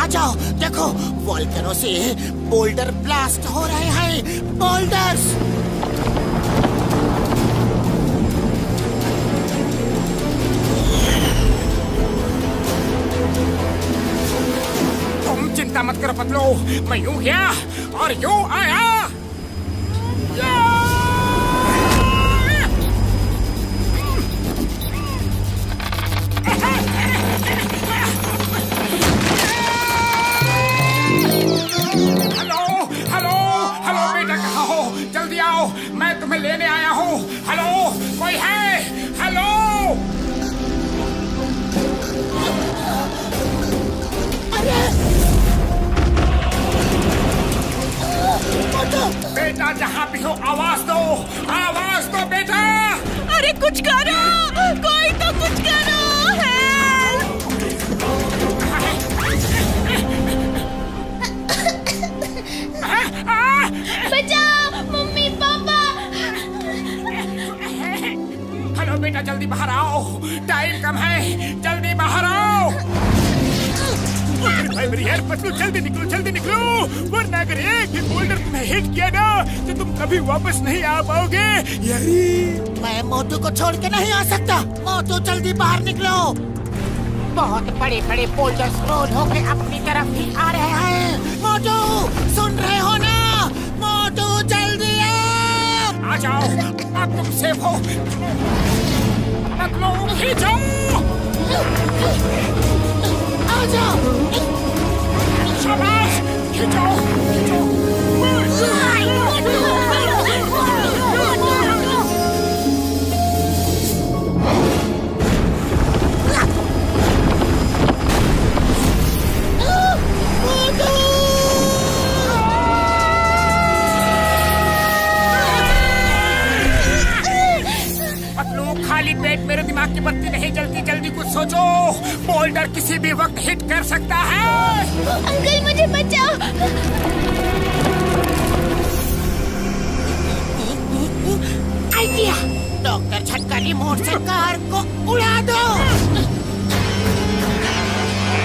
आ जाओ, देखो वोल्केनो से बोल्डर ब्लास्ट हो रहे हैं। बोल्डर्स। तुम चिंता मत करो पतलू, मैं यूं गया और यूं आया। जल्दी आओ, मैं तुम्हें लेने आया हूँ। हेलो, कोई है? हेलो। बेटा जहाँ भी हो आवाज दो बेटा। अरे कुछ करो, कोई तो कुछ करो। बचाओ मम्मी पापा। हेलो बेटा, जल्दी बाहर आओ, टाइम कम है, जल्दी बाहर आओ। भाई मेरी यार पतलू, जल्दी निकलो, वरना अगर एक भी बोल्डर तुम्हें हिट किया ना तो तुम कभी वापस नहीं आ पाओगे यारी। मैं मोटू को छोड़ के नहीं आ सकता। मोटू जल्दी बाहर निकलो। बहुत बड़े बड़े बोल्डर्स रोल होके अपनी तरफ ही आ रहे हैं। मोटू सुन रहे हो ना? मोटू जल्दी आ जाओ, अब तुम सेफ हो। पतलू खींचो। आ जाओ। शाबाश, खींचो। खाली पेट मेरे दिमाग की बत्ती नहीं जलती, जल्दी कुछ सोचो। बोल्डर किसी भी वक्त हिट कर सकता है। अंकल मुझे बचाओ। आइडिया। डॉक्टर झटका रिमोट से कार को उड़ा दो।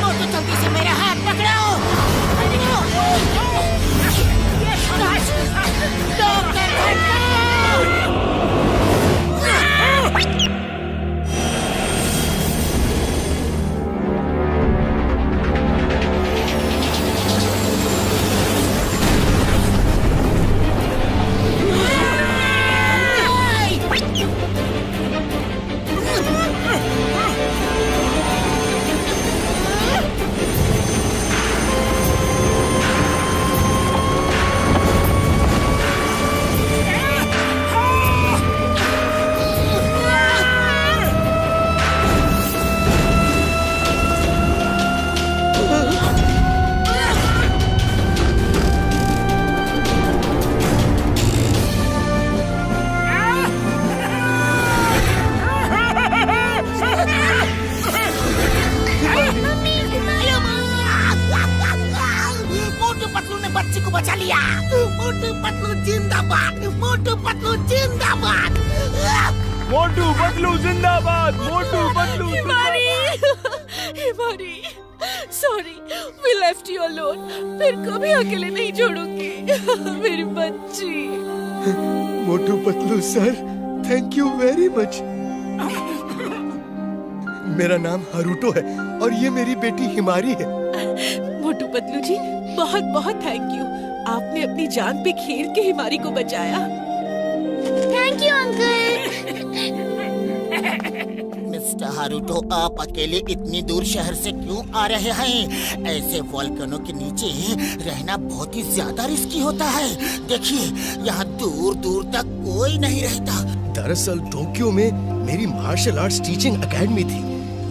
तो जल्दी से मेरा हाथ पकड़ो। डॉक्टर झटका। बचा लिया। मोटू पतलू जिंदाबाद, मोटू पतलू जिंदाबाद, मोटू पतलू जिंदाबाद, मोटू पतलू हिमारी, हिमारी, sorry, we left you alone। फिर कभी अकेले नहीं छोड़ूंगी मेरी बच्ची। Motu Patlu sir, thank you very much. मेरा नाम हारूटो है और ये मेरी बेटी हिमारी है। मोटू पतलू जी, बहुत बहुत थैंक यू। आपने अपनी जान पे खेल के हिमारी को बचाया। Thank you uncle. Mister Haruto, आप अकेले इतनी दूर शहर से क्यों आ रहे हैं? ऐसे वोल्केनो के नीचे रहना बहुत ही ज्यादा रिस्की होता है। देखिए, यहाँ दूर दूर तक कोई नहीं रहता। दरअसल टोक्यो में मेरी मार्शल आर्ट्स टीचिंग एकेडमी थी,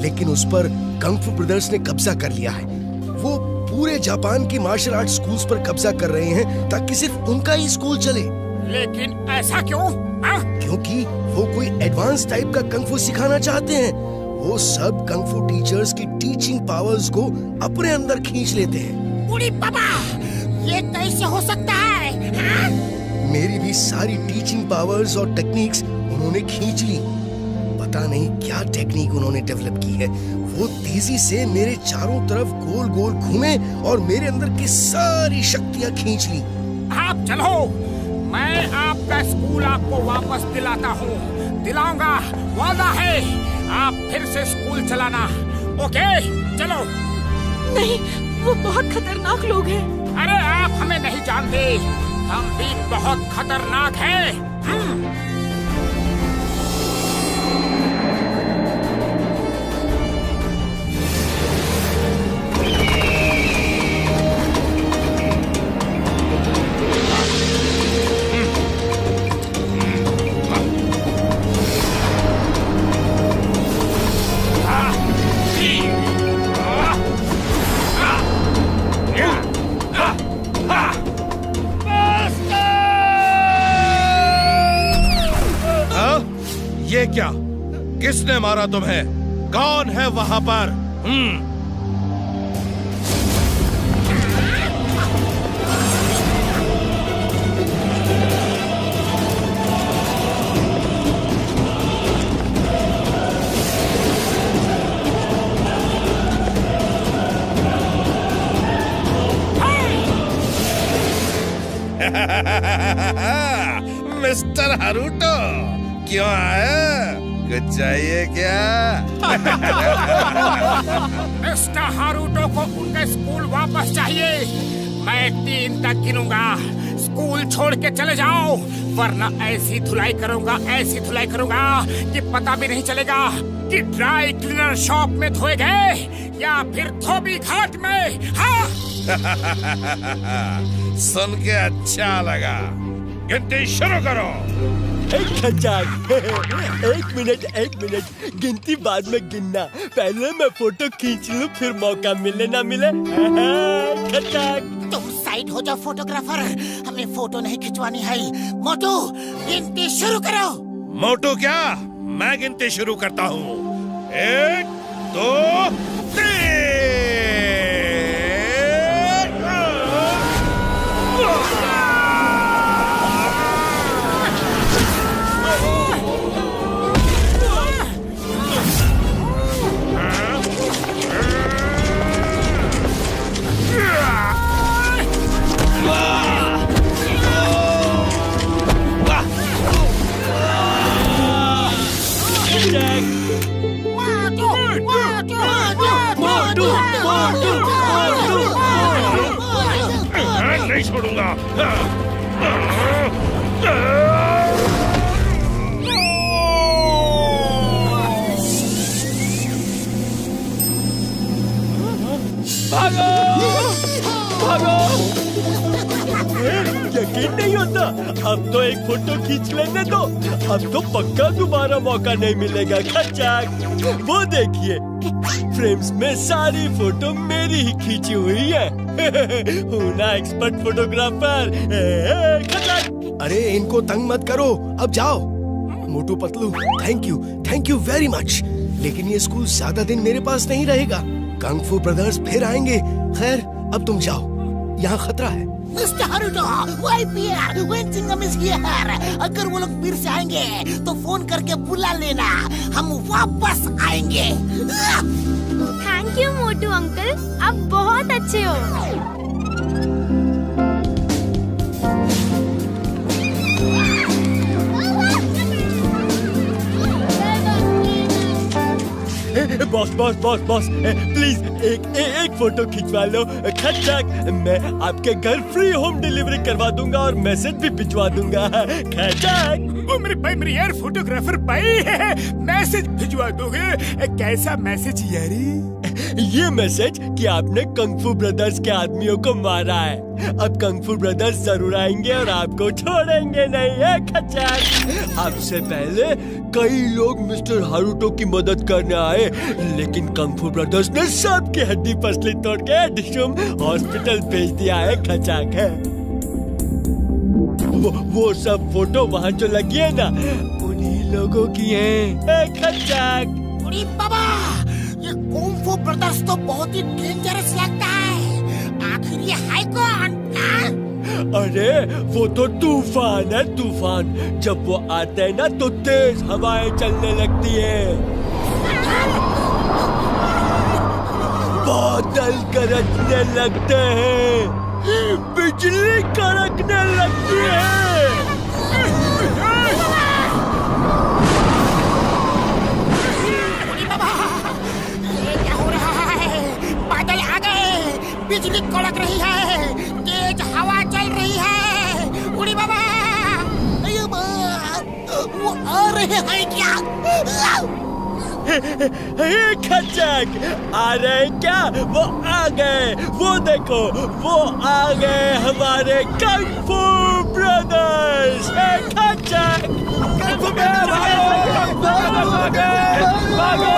लेकिन उस पर कंग फू ब्रदर्स ने कब्जा कर लिया है। वो पूरे जापान की मार्शल आर्ट स्कूल्स पर कब्जा कर रहे हैं ताकि सिर्फ उनका ही स्कूल चले। लेकिन ऐसा क्यों? क्योंकि वो कोई एडवांस टाइप का कंग फू सिखाना चाहते हैं। वो सब कंग फू टीचर्स की टीचिंग पावर्स को अपने अंदर खींच लेते हैं। उड़ी बाबा, ये कैसे हो सकता है? मेरी भी सारी टीचिंग पावर्स और टेक्निक्स उन्होंने खींच ली। पता नहीं क्या टेक्निक उन्होंने डेवलप की है। वो तेजी से मेरे चारों तरफ गोल गोल घूमे और मेरे अंदर की सारी शक्तियां खींच ली। आप चलो, मैं आपका स्कूल आपको वापस दिलाता हूँ, दिलाऊंगा, वादा है। आप फिर से स्कूल चलाना, ओके? चलो। नहीं, वो बहुत खतरनाक लोग हैं। अरे आप हमें नहीं जानते, हम भी बहुत खतरनाक हैं। ये क्या? किसने मारा तुम्हें? कौन है वहां पर? मिस्टर हारुतो, क्यों आए? कुछ चाहिए क्या? मिस्टर हारुतो को उनका स्कूल वापस चाहिए। मैं 3 तक गिनूंगा, स्कूल छोड़ के चले जाओ, वरना ऐसी धुलाई करूंगा, ऐसी धुलाई करूंगा कि पता भी नहीं चलेगा कि ड्राई क्लीनर शॉप में धोए गए या फिर धोबी घाट में। हाँ? सुन के अच्छा लगा। गिनती शुरू करो। खचाक। एक मिनट, गिनती बाद में गिनना, पहले मैं फोटो खींच लूं, फिर मौका मिले ना मिले। खचाक। तुम साइड हो जाओ फोटोग्राफर, हमें फोटो नहीं खिंचवानी है। मोटू, गिनती शुरू करो। मोटू क्या? मैं गिनती शुरू करता हूँ। 1, 2, 3। नहीं छोड़ूंगा। भागो! यकीन नहीं होता, अब तो एक फोटो खींच लेने दो, अब तो पक्का दोबारा मौका नहीं मिलेगा। खचाक। वो देखिए, फ्रेम्स में सारी फोटो मेरी ही खींची हुई है। हूँ ना एक्सपर्ट फोटोग्राफर। खचाक। अरे इनको तंग मत करो, अब जाओ। Motu Patlu, thank you very much. लेकिन ये स्कूल ज्यादा दिन मेरे पास नहीं रहेगा, कंग फू ब्रदर्स फिर आएंगे। खैर अब तुम जाओ, यहाँ खतरा है। Mister Haruto, YPR, Wen Chingam is here। अगर वो लोग फिर से आएंगे तो फोन करके बुला लेना, हम वापस आएंगे। थैंक यू मोटू अंकल, आप बहुत अच्छे हो। बॉस, प्लीज एक फोटो खिंचवा लो। खचाक। मैं आपके घर फ्री होम डिलीवरी करवा दूंगा और मैसेज भी भिजवा दूंगा। खचाक। वो मेरे भाई, मेरे यार फोटोग्राफर भाई है, मैसेज भिजवा दोगे? कैसा मैसेज यारी? ये मैसेज कि आपने कंग फू ब्रदर्स के आदमियों को मारा है। अब कंग फू ब्रदर्स जरूर आएंगे और आपको छोड़ेंगे नहीं है। खचाक। आपसे पहले कई लोग मिस्टर हारुतो की मदद करने आए, लेकिन कंग फू ब्रदर्स ने सबकी हड्डी पसली तोड़ के डिशुम हॉस्पिटल भेज दिया है। खचाक है। वो सब फोटो वहाँ जो लगी है ना, उन्हीं लोगों की है। खचाक। अरे बाबा, ये कुंग फू ब्रदर्स तो बहुत ही डेंजरस लगता है। आखिर ये है कौन? अरे वो तो तूफान है, तूफान। जब वो आते हैं ना तो तेज हवाएं चलने लगती है, बादल गरजने लगते हैं, बिजली कड़कने लगती है। ये क्या हो रहा है? बादल आ गए, बिजली कड़क रही है, तेज हवा चल रही है। उड़ी बाबा, वो आ रहे हैं क्या? खच्चक, आ रहे क्या? वो आ गए, वो देखो, वो आ गए हमारे कंग फू ब्रदर्स। खच्चक, भागो!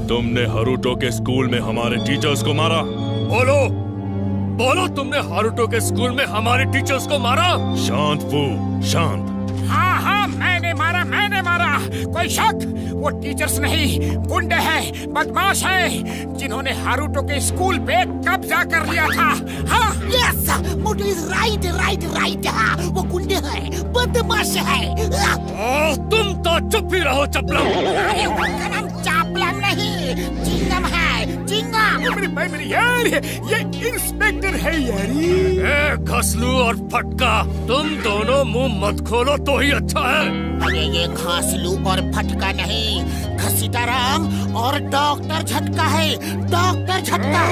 तुमने हारुतो के स्कूल में हमारे टीचर्स को मारा। बोलो, बोलो, तुमने हारुतो के स्कूल में हमारे टीचर्स को मारा। शांत फू, शांत। हाँ हाँ, मैंने मारा, मैंने मारा। कोई शक? वो टीचर्स नहीं, गुंडे हैं, बदमाश हैं, जिन्होंने हारुतो के स्कूल पे कब्जा कर लिया था। हाँ, yes, Motu is right, right, right. वो गुंडे हैं, बदमाश है। तुम तो चुप ही रहो, चपलम। अरे उनका नाम चापलम नहीं, चिंगम है, चिंगम। मेरी यार, ये इंस्पेक्टर है यार। घसलू और फटका, तुम दोनों मुंह मत खोलो तो ही अच्छा है। अरे ये घासलू और फटका नहीं, घसीटाराम और डॉक्टर झटका है, डॉक्टर झटका।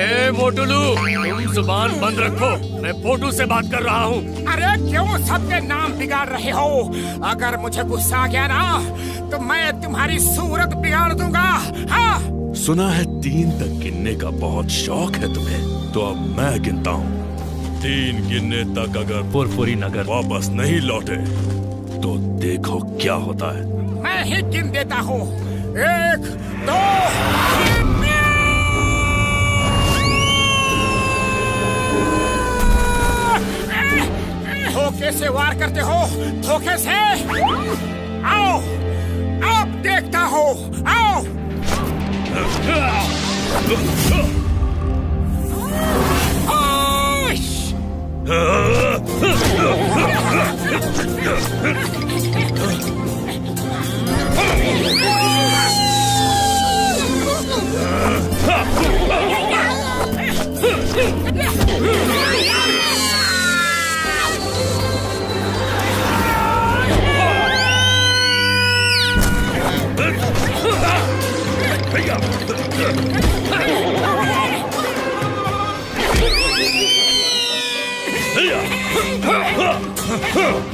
ए मोटुलू, तुम जुबान बंद रखो, मैं पोटू से बात कर रहा हूँ। अरे क्यों सबके नाम बिगाड़ रहे हो? अगर मुझे गुस्सा आ गया ना, तो मैं तुम्हारी सूरत बिगाड़ दूंगा। हाँ, सुना है 3 तक गिनने का बहुत शौक है तुम्हें, तो अब मैं गिनता हूँ। 3 गिनने तक अगर पुरपुरी नगर वापस नहीं लौटे तो देखो क्या होता है। मैं ही गिन देता हूँ। 1, 2, 3। धोखे से वार करते हो, धोखे से। आओ, अब देखता हूँ, आओ।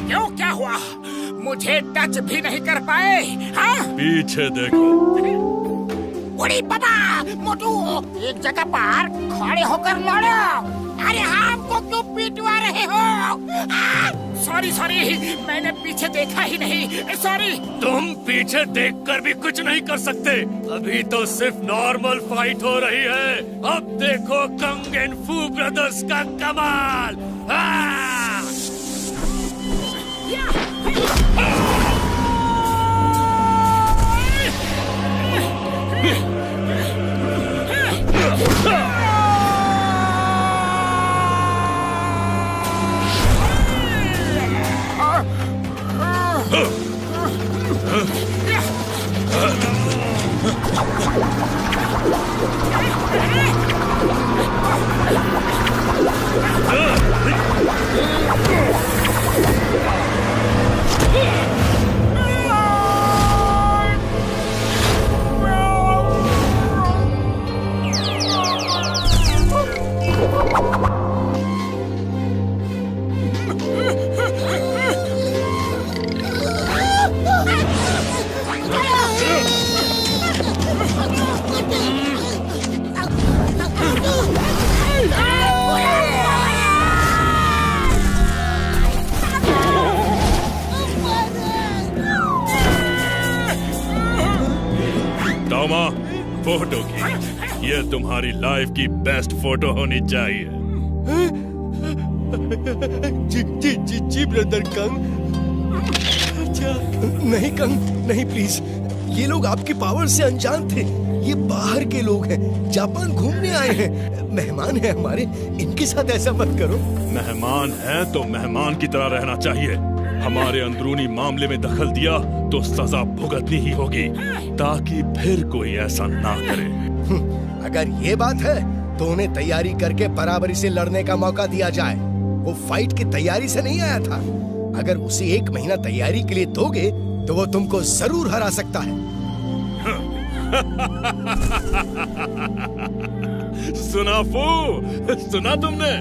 क्यों, क्या हुआ? मुझे टच भी नहीं कर पाए। हाँ? पीछे देखो। उड़ी बाबा, मोटू एक जगह पर खड़े होकर लड़ो। अरे हमको क्यों पिटवा रहे हो? सॉरी सॉरी, मैंने पीछे देखा ही नहीं, सॉरी। तुम पीछे देखकर भी कुछ नहीं कर सकते, अभी तो सिर्फ नॉर्मल फाइट हो रही है। अब देखो कंग एंड फू ब्रदर्स का कमाल। फोटो की। ये तुम्हारी लाइफ की बेस्ट फोटो होनी चाहिए। जी ब्रदर कंग। नहीं कंग, नहीं प्लीज। ये लोग आपकी पावर से अनजान थे। ये बाहर के लोग हैं, जापान घूमने आए हैं, मेहमान हैं हमारे। इनके साथ ऐसा मत करो। मेहमान है तो मेहमान की तरह रहना चाहिए। हमारे अंदरूनी मामले में दखल दिया तो सजा भुगतनी ही होगी, ताकि फिर कोई ऐसा ना करे। अगर ये बात है तो उन्हें तैयारी करके बराबरी से लड़ने का मौका दिया जाए। वो फाइट की तैयारी से नहीं आया था। अगर उसे 1 महीना तैयारी के लिए दोगे तो वो तुमको जरूर हरा सकता है। सुना फू, सुना तुमने?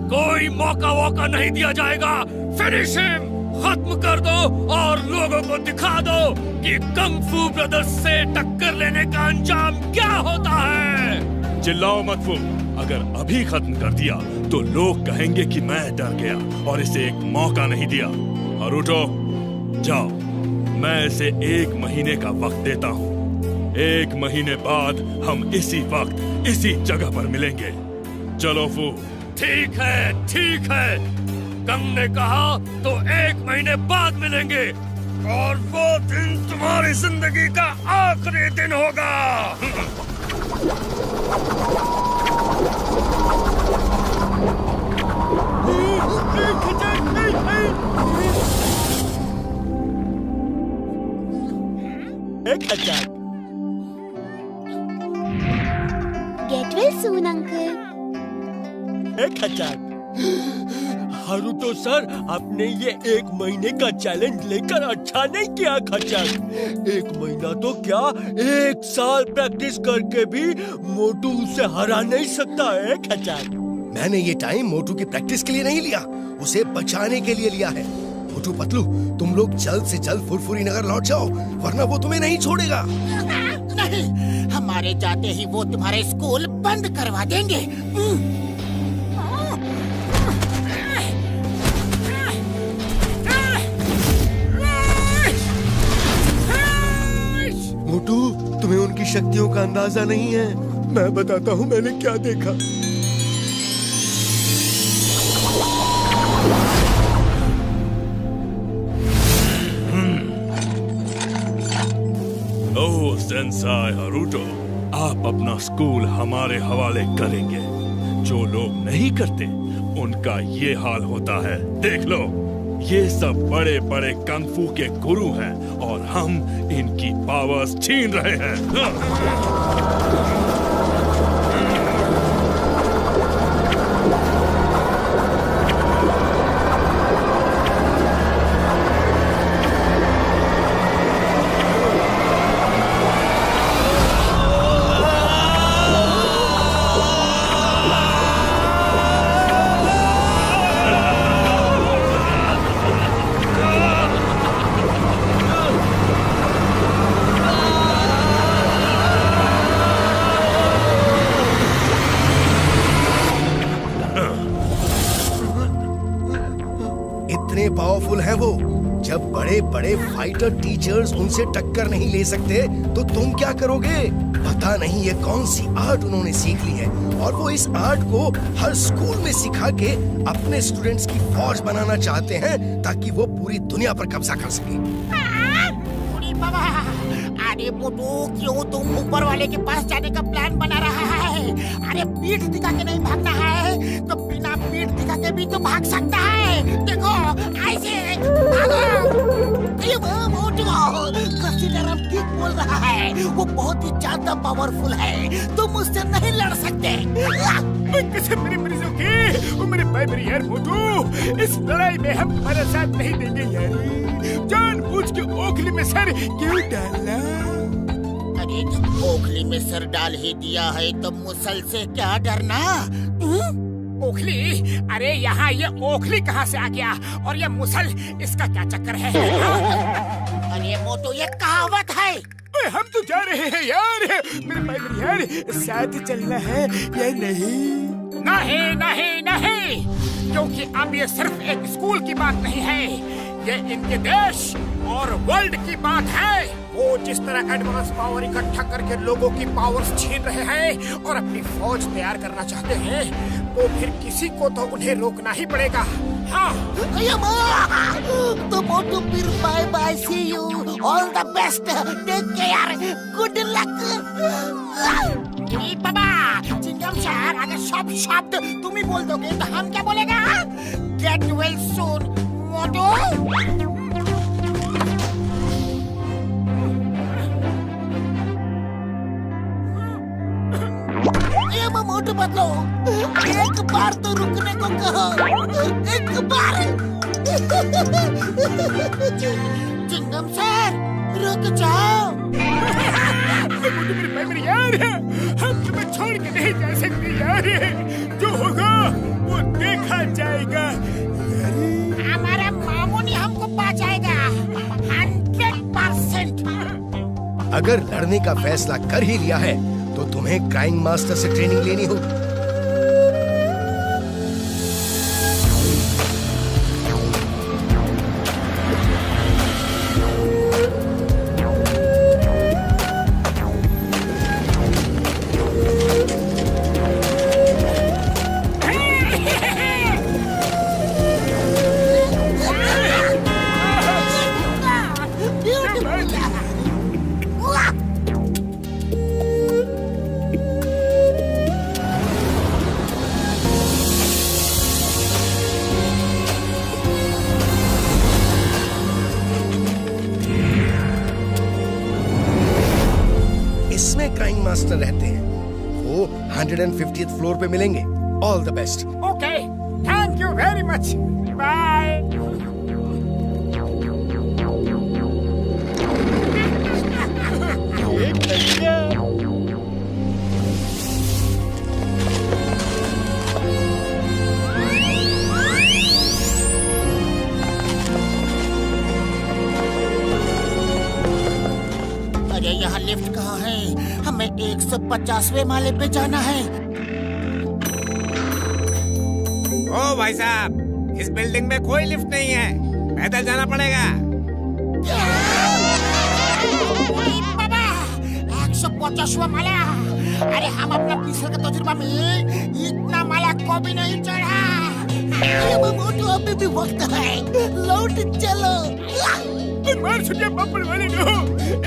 कोई मौका वोका नहीं दिया जाएगा। फिनिश हिम, खत्म कर दो और लोगों को दिखा दो कि कंग फू ब्रदर्स से टक्कर लेने का अंजाम क्या होता है। चिल्लाओ मत फू। अगर अभी खत्म कर दिया तो लोग कहेंगे कि मैं डर गया और इसे एक मौका नहीं दिया। और उठो, जाओ। मैं इसे 1 महीने का वक्त देता हूँ। 1 महीने बाद हम इसी वक्त इसी जगह पर मिलेंगे। चलो फू। ठीक है, ठीक है। कंग ने कहा तो 1 महीने बाद मिलेंगे, और वो दिन तुम्हारी जिंदगी का आखिरी दिन होगा। Get well soon, uncle. Haruto sir, आपने ये 1 महीने का चैलेंज लेकर अच्छा नहीं किया खचक। 1 महीना तो क्या, 1 साल प्रैक्टिस करके भी मोटू उसे हरा नहीं सकता है खचक। मैंने ये टाइम मोटू की प्रैक्टिस के लिए नहीं लिया, उसे बचाने के लिए लिया है। मोटू पतलू, तुम लोग जल्द से जल्द फुरफुरी नगर लौट जाओ, वरना वो तुम्हें नहीं छोड़ेगा। नहीं, हमारे जाते ही वो तुम्हारे स्कूल बंद करवा देंगे। मोटू, तुम्हें उनकी शक्तियों का अंदाजा नहीं है। मैं बताता हूँ मैंने क्या देखा। ओह सेंसाई हारुतो, आप अपना स्कूल हमारे हवाले करेंगे। जो लोग नहीं करते उनका ये हाल होता है। देख लो, ये सब बड़े बड़े कंग फू के गुरु हैं और हम इनकी पावर्स छीन रहे हैं। इतने पावरफुल हैं वो। जब बड़े बड़े फाइटर टीचर्स उनसे टक्कर नहीं ले सकते तो तुम क्या करोगे? पता नहीं ये कौन सी आर्ट उन्होंने सीख ली है, और वो इस आर्ट को हर स्कूल में सिखा के अपने स्टूडेंट्स की फौज बनाना चाहते हैं, ताकि वो पूरी दुनिया पर कब्जा कर सके। अरे मोटू, क्यों तुम ऊपर वाले के पास जाने का प्लान बना रहा है? अरे पीठ दिखा के नहीं भागना है, तो बिना पीठ दिखा के भी तो भाग सकता है। देखो, ऐसे भागो। मोटू, कसीलरम ठीक बोल रहा है, वो बहुत ही ज्यादा पावरफुल है, तुम उससे नहीं लड़ सकते। कैसे मेरी मरीजों की वो मेरे भाई मेरी यार मोटू, इस लड़ाई में हम तुम्हारा साथ नहीं देंगे यार। जानबूझ के ओखली में सर क्यों डालना? अरे जब ओखली में सर डाल ही दिया है तो मुसल से क्या डरना? ओखली? अरे यहाँ ये ओखली कहाँ से आ गया, और ये मुसल, इसका क्या चक्कर है? अरे मोटू, ये कहावत है। हम तो जा रहे हैं यार, मेरे भाई मेरी यार, साथ चलना है या नहीं? नहीं नहीं नहीं, क्योंकि अब ये सिर्फ एक स्कूल की बात नहीं है, ये इनके देश और वर्ल्ड की बात है। वो जिस तरह एडवांस पावर इकट्ठा करके लोगों की पावर्स छीन रहे हैं और अपनी फौज तैयार करना चाहते हैं, तो फिर किसी को तो उन्हें रोकना ही पड़ेगा। हाँ। तो मोटू फिर bye bye, see you, all the best, take care, good luck. बाबा चिंगम शहर अगर सब शब्द तुम ही बोल दोगे तो हम क्या बोलेगा? गेट वेल सून मोटू। मोटू बदलो, एक बार तो रुकने को कहो, एक बार। चिंगम सर रुक जाओ। मेरी यार, हम तुम्हें छोड़ के नहीं जा सकते यार। जो होगा वो देखा जाएगा। हमारा मामू ने हमको बचाएगा 100%। अगर लड़ने का फैसला कर ही लिया है तो तुम्हें क्राइम मास्टर से ट्रेनिंग लेनी होगी। क्राइम मास्टर रहते हैं, वो 150th फ्लोर पे मिलेंगे। All the best. Okay, thank you very much, bye. अरे यहाँ लिफ्ट कहाँ है? हमें 150वें माले पे जाना है। ओ भाई साहब, इस बिल्डिंग में कोई लिफ्ट नहीं है, पैदल जाना पड़ेगा। बाबा 150वां माला। अरे हम अपना पिछले के तजुर्बा में इतना माला को भी नहीं चढ़ा। मोटू अभी भी वक्त है, लौट चलो। मार छुट्टियां बम्पर वाले नो,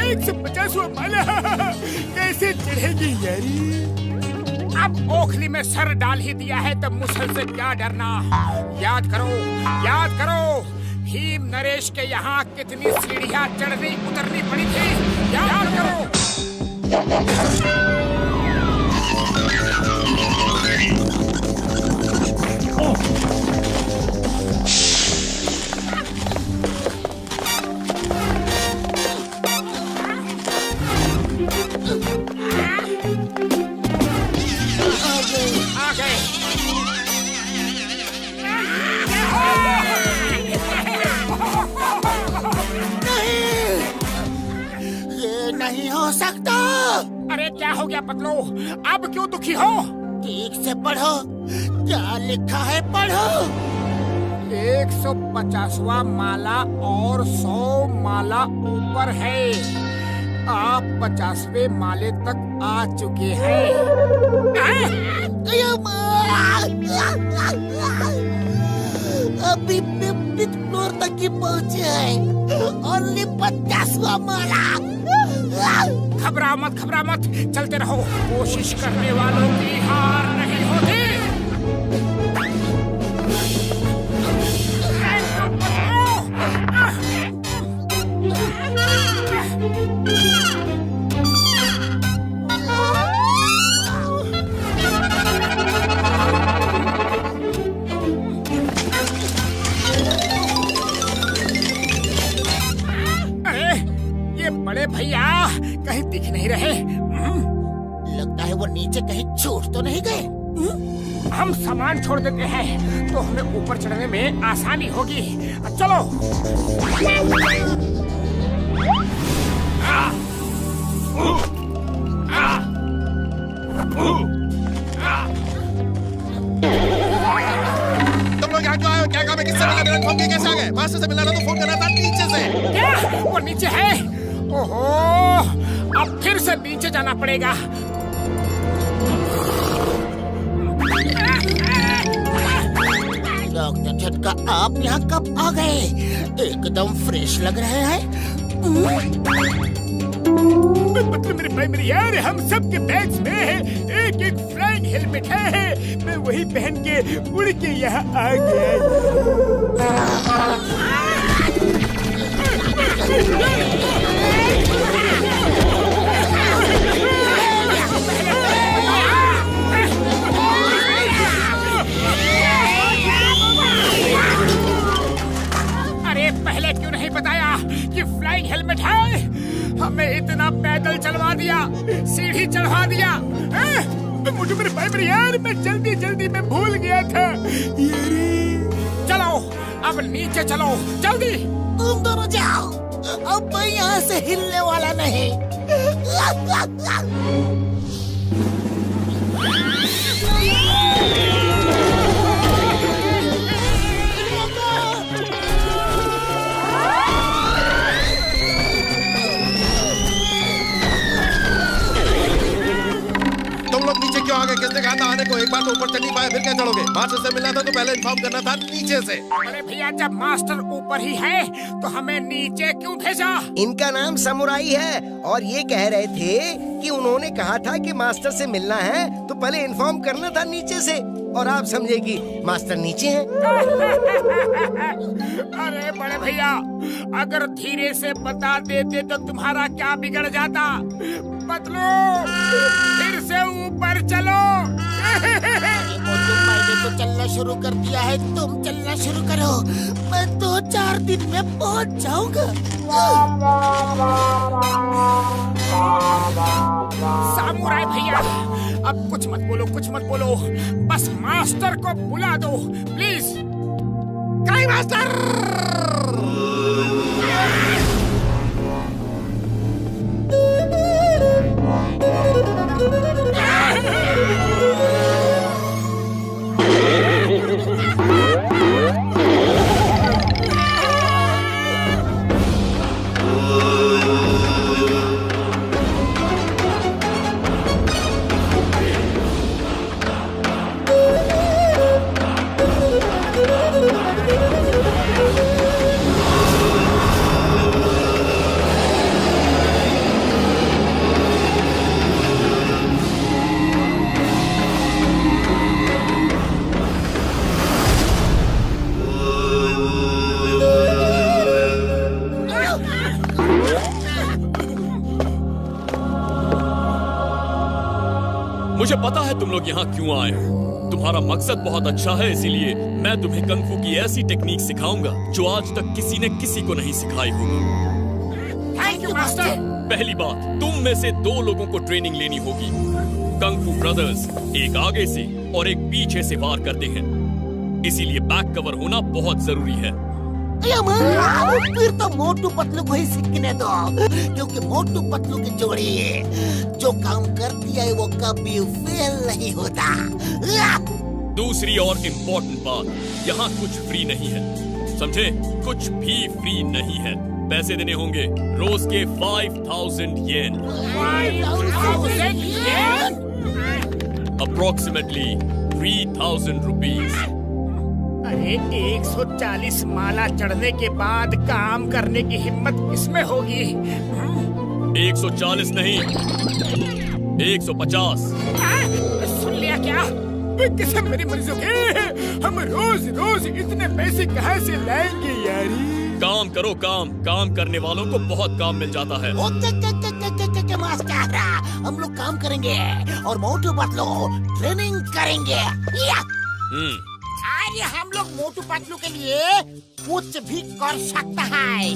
150वां माला कैसे चढ़ेगी यारी? अब ओखली में सर डाल ही दिया है तो मुसल से क्या डरना। याद करो, याद करो, भीम नरेश के यहाँ कितनी सीढ़ियाँ चढ़नी उतरनी पड़ी थी, याद करो। आ गए। ये नहीं हो सकता। अरे क्या हो गया पतलू, अब क्यों दुखी हो? ठीक से पढ़ो, क्या लिखा है पढ़ो। 150वां माला और 100 माला ऊपर है। आप 50वें माले तक आ चुके हैं। अभी 50th फ्लोर तक ही पहुँचे हैं। ओनली 50वां माला। घबरा मत, घबरा मत, चलते रहो। कोशिश करने वालों की हार नहीं होती। बड़े भैया कहीं दिख नहीं रहे। लगता है वो नीचे कहीं छूट तो नहीं गए। हम सामान छोड़ देते हैं तो हमें ऊपर चढ़ने में आसानी होगी। चलो। तुम लोग यहाँ क्यों आए हो? क्या काम में किससे मिला बिना इन्फॉर्म किए कैसे आ गए? मास्टर से मिलना था तो फोन करना था नीचे से। क्या वो नीचे है? ओहो, अब फिर से नीचे जाना पड़ेगा। डॉक्टर झटका, आप यहाँ कब आ गए? एकदम फ्रेश लग रहे हैं। मतलब मेरे भाई मेरे यार, हम सब के बैग्स में एक एक फ्लाइंग हेलमेट है। मैं वही पहन के उड़ के यहाँ आ गया। अरे पहले क्यों नहीं बताया कि फ्लाइंग हेलमेट है? हमें इतना पैदल चलवा दिया, सीढ़ी चढ़वा दिया। मुझे मेरे भाई मेरे यार, मैं जल्दी जल्दी में भूल गया था। चलो अब नीचे चलो जल्दी। तुम दोनों जाओ, अब मैं यहाँ से हिलने वाला नहीं। तुम लोग नीचे क्यों आ गए? किसने कहा था आने को? एक बार तो ऊपर चढ़ नहीं पाए, फिर क्या चढ़ोगे? मास्टर से मिलना था तो पहले इन्फॉर्म करना था नीचे से। अरे भैया, जब मास्टर ऊपर ही है तो हमें नीचे क्यों भेजा? इनका नाम समुराई है और ये कह रहे थे कि उन्होंने कहा था कि मास्टर से मिलना है तो पहले इन्फॉर्म करना था नीचे से, और आप समझे कि मास्टर नीचे हैं। अरे बड़े भैया, अगर धीरे से बता देते तो तुम्हारा क्या बिगड़ जाता? बदलो, फिर से ऊपर चलो। मैंने तो चलना शुरू कर दिया है, तुम चलना शुरू करो। मैं 2-4 दिन में पहुंच जाऊंगा। सामुराई भैया, अब कुछ मत बोलो, कुछ मत बोलो, बस मास्टर को बुला दो प्लीज। काई मास्टर! मुझे पता है तुम लोग यहाँ क्यों आए हो। तुम्हारा मकसद बहुत अच्छा है, इसीलिए मैं तुम्हें कंग फू की ऐसी टेक्निक सिखाऊंगा जो आज तक किसी ने किसी को नहीं सिखाई होगी। Thank you master. पहली बात, तुम में से 2 लोगों को ट्रेनिंग लेनी होगी। कंग फू ब्रदर्स एक आगे से और एक पीछे से वार करते हैं, इसीलिए बैक कवर होना बहुत जरूरी है। फिर तो मोटू पतलू को ही सीखने दो, क्योंकि मोटू पतलू की जोड़ी जो काम करती है वो कभी फेल नहीं होता। दूसरी और इम्पोर्टेंट बात, यहाँ कुछ फ्री नहीं है, समझे? कुछ भी फ्री नहीं है। पैसे देने होंगे रोज के 5000 येन, 5000 येन, अप्रोक्सीमेटली 3000 रुपीज। अरे 140 माला चढ़ने के बाद काम करने की हिम्मत किसमें होगी? 140 नहीं, 150। सुन लिया क्या? किस्म मेरी मर्जी के, हम रोज रोज इतने पैसे कहाँ से लाएंगे यारी? काम करो, काम करने वालों को बहुत काम मिल जाता है। मास्टर, हम लोग काम करेंगे और मोटू पतलू ट्रेनिंग करेंगे। अरे हम लोग मोटू पतलू के लिए कुछ भी कर सकता है।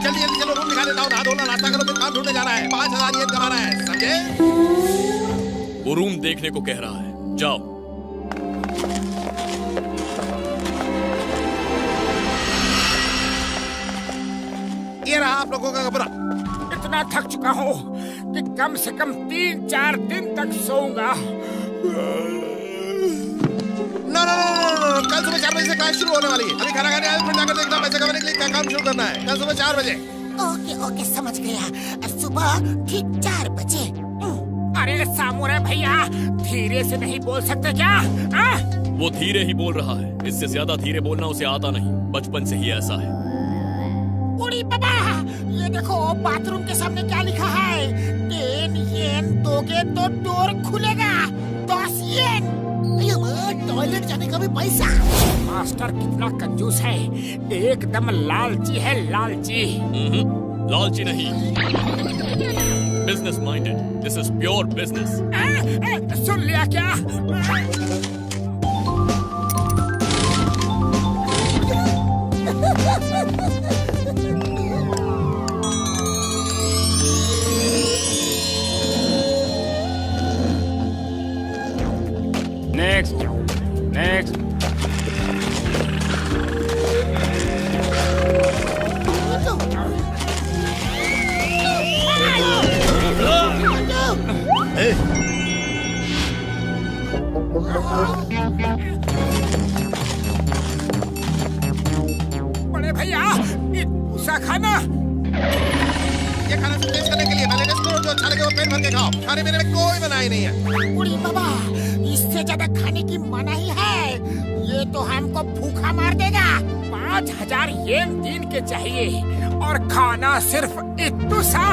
जल्दी जल्दी चलो, रूम दिखा देता हूँ। नहा धोना, नाश्ता करो, फिर काम ढूंढने जाना है। 5000 येन कमाना है, समझे? वो रूम देखने को कह रहा है, जाओ। ये रहा आप लोगों का कमरा। इतना थक चुका हूँ कि कम से कम 3-4 दिन तक सोऊंगा। नो, कल सुबह 4 बजे क्लास शुरू होने वाली है। अभी खाना खाने आए, फिर जाकर देखना पैसे कमाने के लिए क्या काम शुरू करना है। कल सुबह 4 बजे। ओके ओके, समझ गया। सुबह ठीक 4 बजे। अरे सामुराई भैया, धीरे से नहीं बोल सकते क्या? वो धीरे ही बोल रहा है, इससे ज्यादा धीरे बोलना उसे आता नहीं, बचपन से ही ऐसा है। उड़ी बाबा, ये देखो बाथरूम के सामने क्या लिखा है? 10 येन दोगे तो डोर खुलेगा। 10 येन। टॉयलेट जाने का भी पैसा। मास्टर कितना कंजूस है, एकदम लालची है, लालची। लालची नहीं, business minded. This is pure business. सुन लिया क्या? Next next. बड़े भैया, दूसरा खाना। ये खाना तेज करने के लिए मैंने जो अच्छा लगे वो पेट भर के खाओ। खाने मेरे में कोई बनाई नहीं है। उड़ी बाबा, इससे ज्यादा खाने की मनाही है। ये तो हमको भूखा मार देगा। 5000 येन दिन के चाहिए और खाना सिर्फ इतना सा।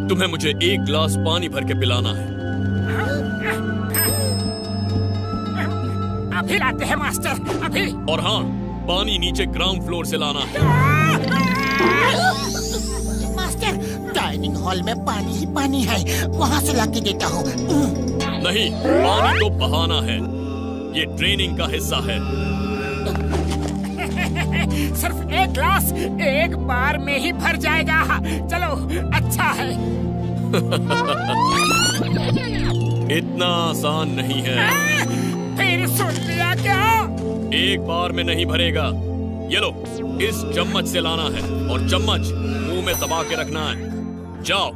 तुम्हें मुझे 1 गिलास पानी भर के पिलाना है। अभी लाते हैं मास्टर, अभी। और हाँ, पानी नीचे ग्राउंड फ्लोर से लाना है। मास्टर, डाइनिंग हॉल में पानी ही पानी है, वहाँ से लाके देता हूँ। नहीं, पानी तो बहाना है, ये ट्रेनिंग का हिस्सा है। सिर्फ 1 गिलास 1 बार में ही भर जाएगा। चलो, अच्छा है। इतना आसान नहीं है। फिर सुन लिया क्या? 1 बार में नहीं भरेगा। ये लो, इस चम्मच से लाना है और चम्मच मुंह में दबा के रखना है। जाओ।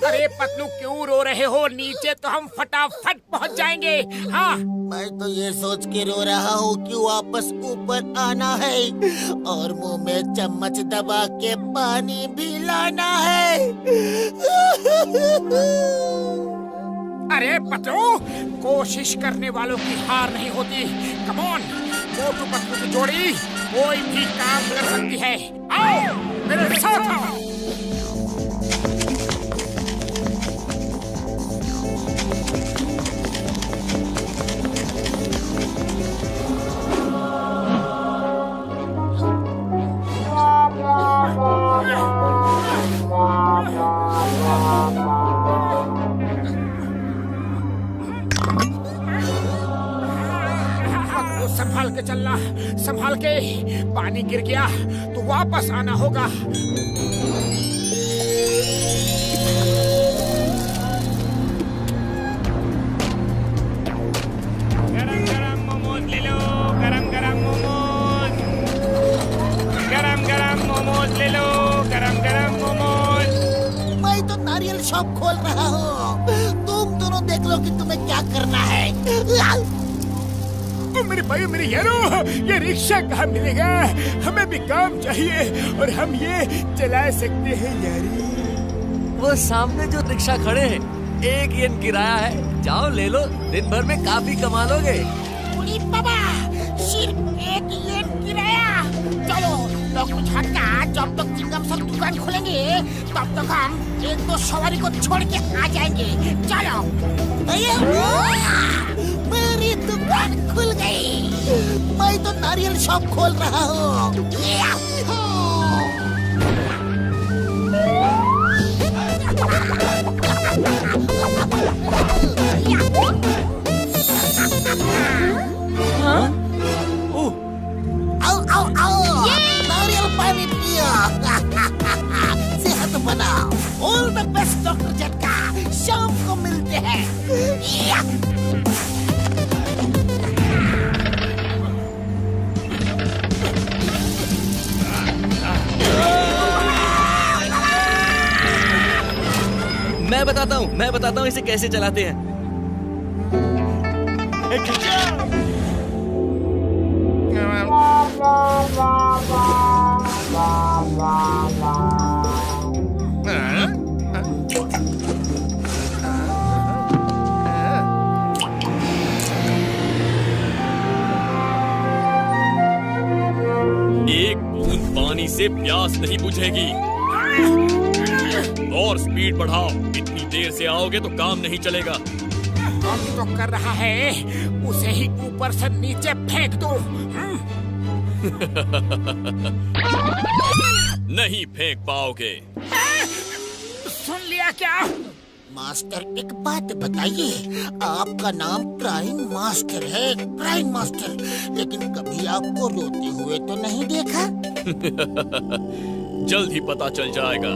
अरे पतलू, क्यों रो रहे हो? नीचे तो हम फटाफट पहुंच जाएंगे। हाँ, मैं तो ये सोच के रो रहा हूँ कि वापस ऊपर आना है और मुंह में चम्मच दबा के पानी भी लाना है। अरे पतलू, कोशिश करने वालों की हार नहीं होती। कम ऑन, मोटू पतलू की जोड़ी कोई भी काम कर सकती है। आओ मेरे साथ आओ। संभाल के चलना, संभाल के। पानी गिर गया तो वापस आना होगा। गरम गरम मोमोज ले लो, गरम गरम मोमोज। गरम गरम मोमोज ले लो, गरम गरम मोमोज। मैं तो नारियल शॉप खोल रहा हूँ, तुम दोनों देख लो कि तुम्हें क्या करना है। मेरे भाई, मेरे यारो, ये रिक्शा कहाँ मिलेगा? हमें भी काम चाहिए और हम ये चला सकते हैं यारी। वो सामने जो रिक्शा खड़े हैं, 1 येन किराया है, जाओ ले लो, दिन भर में काफी कमा लोगे। उड़ी बाबा, सिर्फ 1 येन किराया। चलो डॉक्टर झटका, जब तक चिंगम सब दुकान खोलेंगे तब तक हम 1-2 सवारी को छोड़ के आ जाएंगे। चलो। मेरी दुकान खुल गई। मैं तो नारियल शॉप खोल रहा हूँ। आओ आओ आओ, नारियल पानी पियो। सेहत बनाओ। ऑल द बेस्ट डॉक्टर झटका, शाम को मिलते हैं। मैं बताता हूँ इसे कैसे चलाते हैं। एक बूंद पानी से प्यास नहीं बुझेगी। और स्पीड बढ़ाओ, इतनी देर से आओगे तो काम नहीं चलेगा। हम तो कर रहा है, उसे ही ऊपर से नीचे फेंक दो। नहीं फेंक पाओगे। सुन लिया क्या? मास्टर, एक बात बताइए, आपका नाम क्राइम मास्टर है, क्राइम मास्टर, लेकिन कभी आपको रोते हुए तो नहीं देखा। जल्द ही पता चल जाएगा।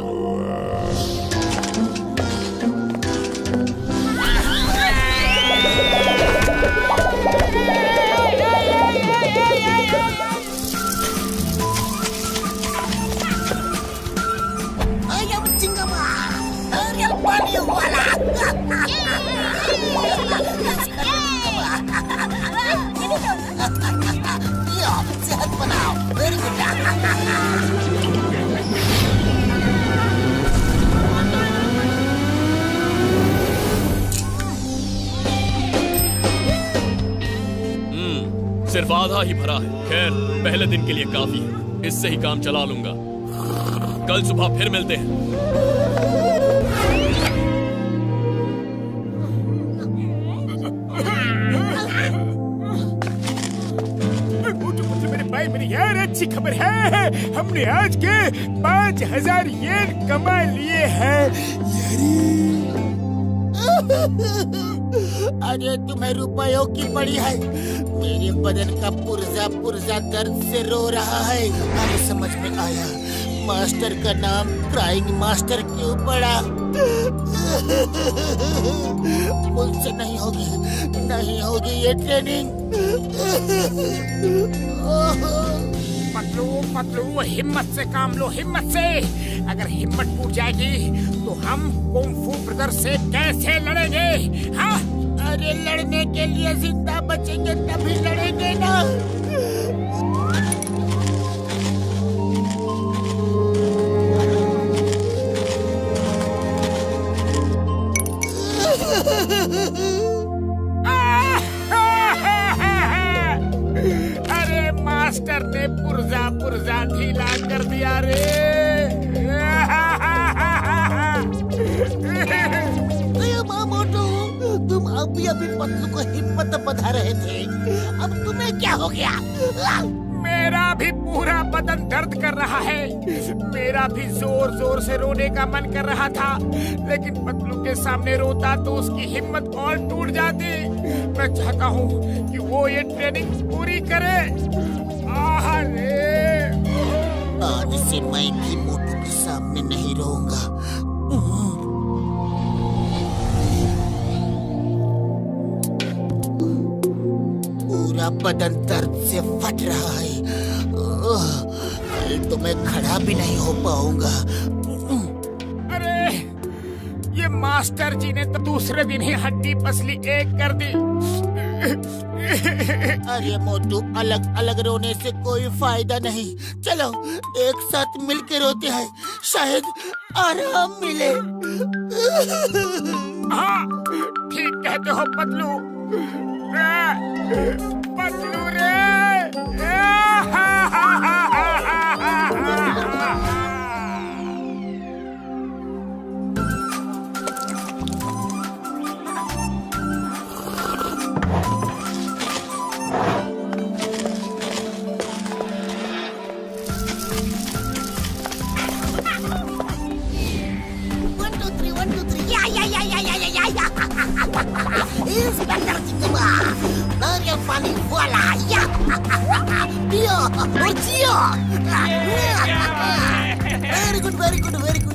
सेहत बनाओ, वेरी गुड। सिर्फ आधा ही भरा है। खैर, पहले दिन के लिए काफी है, इससे ही काम चला लूंगा। कल सुबह फिर मिलते हैं। मेरी यार अच्छी खबर है, हमने आज के 5000 येन कमा लिए हैं। अरे तुम्हें रुपयों की पड़ी है, मेरे बदन का पुर्जा पुर्जा दर्द से रो रहा है। अब समझ में आया मास्टर का नाम क्राइंग मास्टर क्यों पड़ा। मुझसे नहीं होगी ये ट्रेनिंग। पतलू हिम्मत से काम लो, हिम्मत से। अगर हिम्मत टूट जाएगी तो हम कुंग फू ब्रदर से कैसे लड़ेंगे? हाँ, अरे लड़ने के लिए जिंदा बचेंगे तभी लड़ेंगे ना। अरे मास्टर ने पुर्जा ढीला कर दिया रे। तुम अभी पतलू को हिम्मत बता रहे थे, अब तुम्हें क्या हो गया? मेरा भी पूरा बदन दर्द कर रहा है। मेरा भी जोर जोर से रोने का मन कर रहा था, लेकिन पतलू के सामने रोता तो उसकी हिम्मत और टूट जाती। मैं चाहता हूँ कि वो ये ट्रेनिंग पूरी करे। आज से मैं भी मोटू के सामने नहीं रोऊंगा। पूरा बदन दर्द से फट रहा है। तो मैं खड़ा भी नहीं हो पाऊंगा। अरे ये मास्टर जी ने तो दूसरे दिन ही हड्डी पसली एक कर दी। अरे मोटू, अलग अलग रोने से कोई फायदा नहीं। चलो एक साथ मिलकर रोते हैं, शायद आराम मिले। हाँ, ठीक कहते हो पतलू। पतलू रे। Inspector Jingaba, Daniel Funny, voila, yeah, Dio, oh Dio, very good, very good, very good.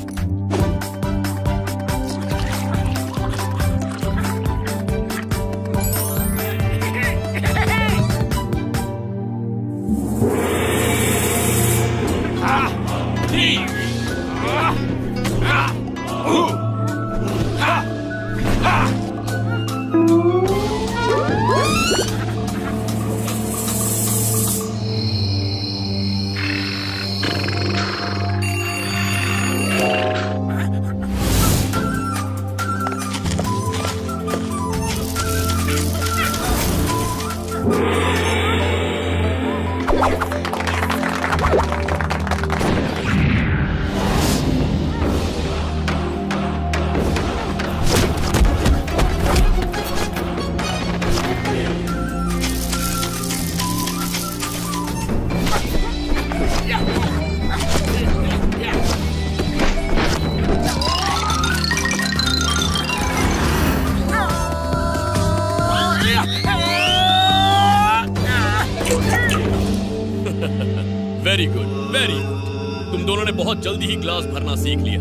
Very good, very good. तुम दोनों ने बहुत जल्दी ही ग्लास भरना सीख लिया।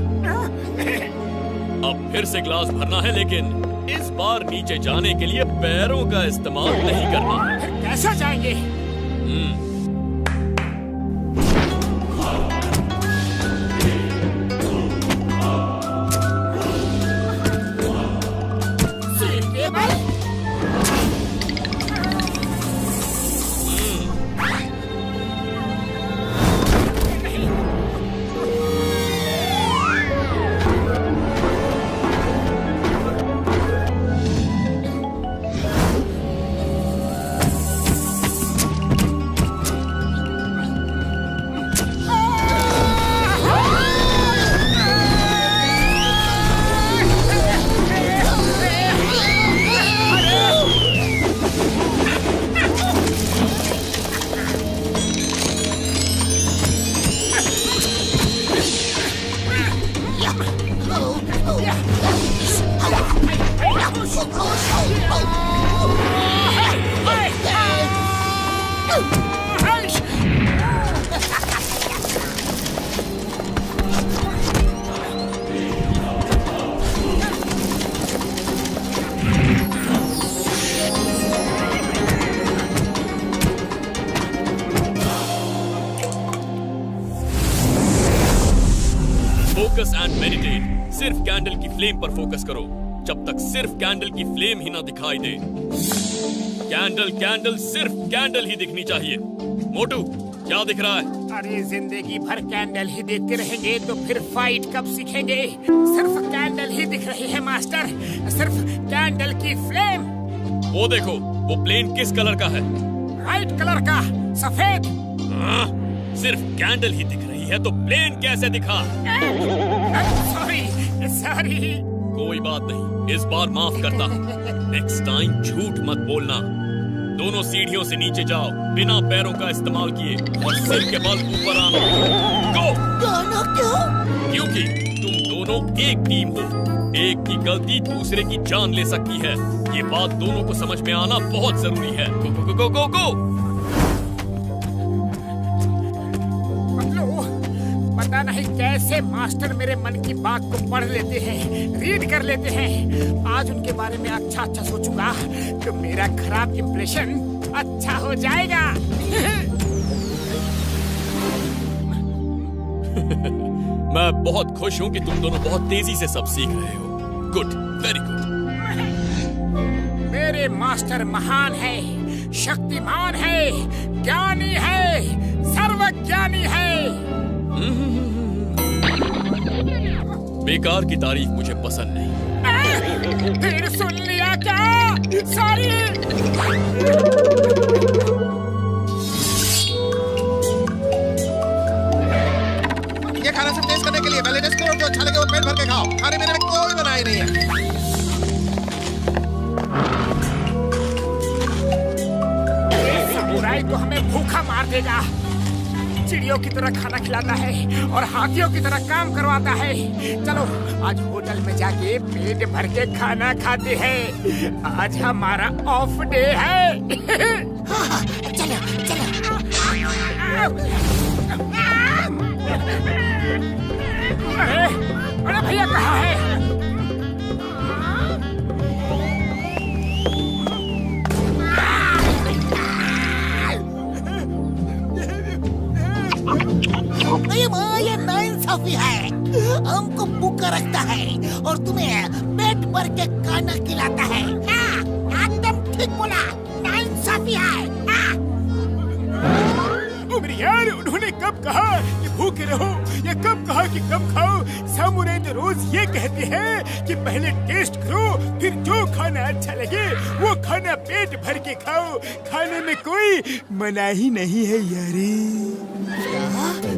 अब फिर से ग्लास भरना है, लेकिन इस बार नीचे जाने के लिए पैरों का इस्तेमाल नहीं करना। कैसे जाएंगे? Focus and meditate. सिर्फ कैंडल की फ्लेम पर फोकस करो जब तक सिर्फ कैंडल की फ्लेम ही ना दिखाई दे। कैंडल कैंडल सिर्फ कैंडल ही दिखनी चाहिए। मोटू, क्या दिख रहा है? अरे जिंदगी भर कैंडल ही देखते रहेंगे तो फिर फाइट कब सीखेंगे? सिर्फ कैंडल ही दिख रही है मास्टर, सिर्फ कैंडल की फ्लेम। वो देखो, वो प्लेन किस कलर का है? व्हाइट कलर का, सफेद। सिर्फ कैंडल ही दिख रही है तो प्लेन कैसे दिखा? Sorry sorry. कोई बात नहीं, इस बार माफ करता हूँ। नेक्स्ट टाइम झूठ मत बोलना। दोनों सीढ़ियों से नीचे जाओ बिना पैरों का इस्तेमाल किए और सिर के बल ऊपर आना। गो! दोनों क्यों? क्योंकि तुम दोनों एक टीम हो। एक की गलती दूसरे की जान ले सकती है। ये बात दोनों को समझ में आना बहुत जरूरी है। गो गो गो गो गो। पता नहीं कैसे मास्टर मेरे मन की बात को पढ़ लेते हैं, रीड कर लेते हैं। आज उनके बारे में अच्छा अच्छा सोचूंगा तो मेरा खराब इंप्रेशन अच्छा हो जाएगा। मैं बहुत खुश हूँ कि तुम दोनों बहुत तेजी से सब सीख रहे हो। Good, very good. मेरे मास्टर महान है, शक्तिमान है, ज्ञानी है, सर्वज्ञानी है। बेकार की तारीफ मुझे पसंद नहीं। फिर सुन लिया क्या? सॉरी। ये खाना सब टेस्ट करने के लिए पहले टेस्ट करो, जो अच्छा लगे वो पेट भर के खाओ। खाने मेरे में कोई बनाई नहीं है। समुराई तो हमें भूखा मार देगा। चिड़ियों की तरह खाना खिलाता है और हाथियों की तरह काम करवाता है। चलो आज होटल में जाके पेट भर के खाना खाते हैं। आज हमारा ऑफ डे है। चलो चलो। अरे भैया कहाँ है? ये नाइंसाफी है। हमको भूखा रखता है और तुम्हें पेट भर के खाना खिलाता है। एकदम ठीक बोला, नाइंसाफी। कब कहा कि भूखे रहो या कब कहा कि कम खाओ? सामुराई तो रोज ये कहते हैं कि पहले टेस्ट करो, फिर जो खाना अच्छा लगे वो खाना पेट भर के खाओ। खाने में कोई मनाही नहीं है यारी।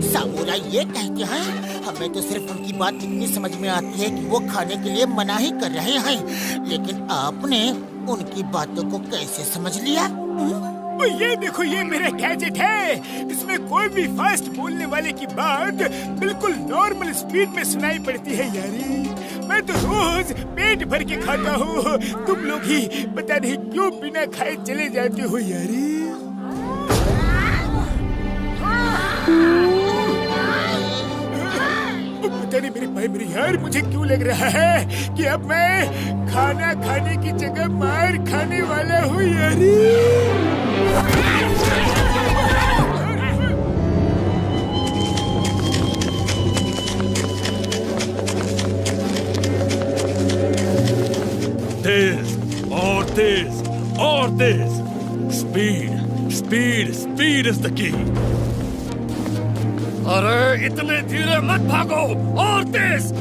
सामुराई ये कहते हैं? हमें तो सिर्फ उनकी बात इतनी समझ में आती है कि वो खाने के लिए मनाही कर रहे हैं, लेकिन आपने उनकी बातों को कैसे समझ लिया? ये देखो, ये मेरा गैजेट है। इसमें कोई भी फास्ट बोलने वाले की बात बिल्कुल नॉर्मल स्पीड में सुनाई पड़ती है यारी। मैं तो रोज पेट भर के खाता हूँ, तुम लोग ही पता नहीं क्यों बिना खाए चले जाते हो यारी। पता नहीं मेरे भाई मेरे यार, मुझे क्यों लग रहा है कि अब मैं खाना खाने की जगह मार खाने वाला हूँ यारी। तेज और तेज और तेज। Speed speed speed is the key. अरे इतने धीरे मत भागो, और तेज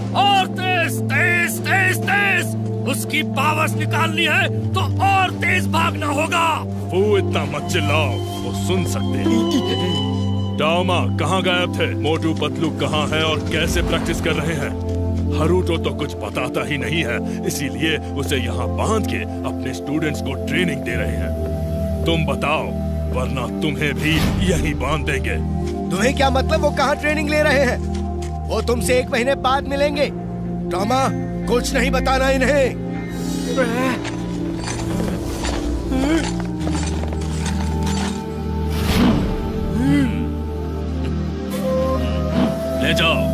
तेज तेज तेज। उसकी पावर्स निकालनी है तो और तेज भागना होगा। वो इतना मत चिल्लाओ, वो सुन सकते हैं। टामा कहाँ गायब थे? मोटू पतलू कहाँ है और कैसे प्रैक्टिस कर रहे हैं? हरुटो तो कुछ बताता ही नहीं है, इसीलिए उसे यहाँ बांध के अपने स्टूडेंट्स को ट्रेनिंग दे रहे हैं। तुम बताओ, वरना तुम्हें भी यहीं बांध देंगे। तुम्हें क्या मतलब वो कहाँ ट्रेनिंग ले रहे हैं? वो तुमसे 1 महीने बाद मिलेंगे। टामा, कुछ नहीं बताना इन्हें। ले जाओ।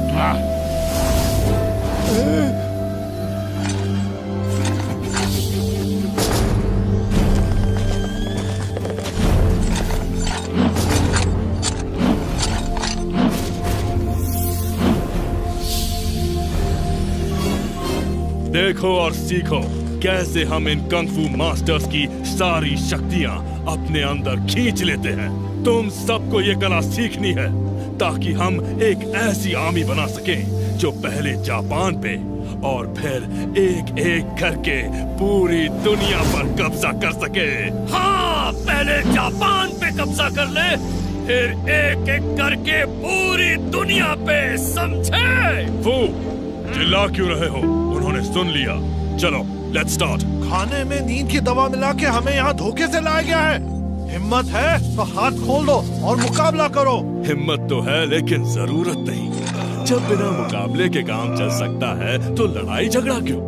देखो और सीखो कैसे हम इन कंगफू मास्टर्स की सारी शक्तियां अपने अंदर खींच लेते हैं। तुम सबको ये कला सीखनी है ताकि हम एक ऐसी आर्मी बना सकें जो पहले जापान पे और फिर एक एक करके पूरी दुनिया पर कब्जा कर सके। हाँ, पहले जापान पे कब्जा कर ले, फिर एक एक करके पूरी दुनिया पे, समझे? वो चिल्ला क्यों रहे हो? उन्होंने सुन लिया। चलो लेट्स स्टार्ट। खाने में नींद की दवा मिला के हमें यहाँ धोखे से लाया गया है। हिम्मत है तो हाथ खोल दो और मुकाबला करो। हिम्मत तो है लेकिन जरूरत नहीं। जब बिना मुकाबले के काम चल सकता है तो लड़ाई झगड़ा क्यों?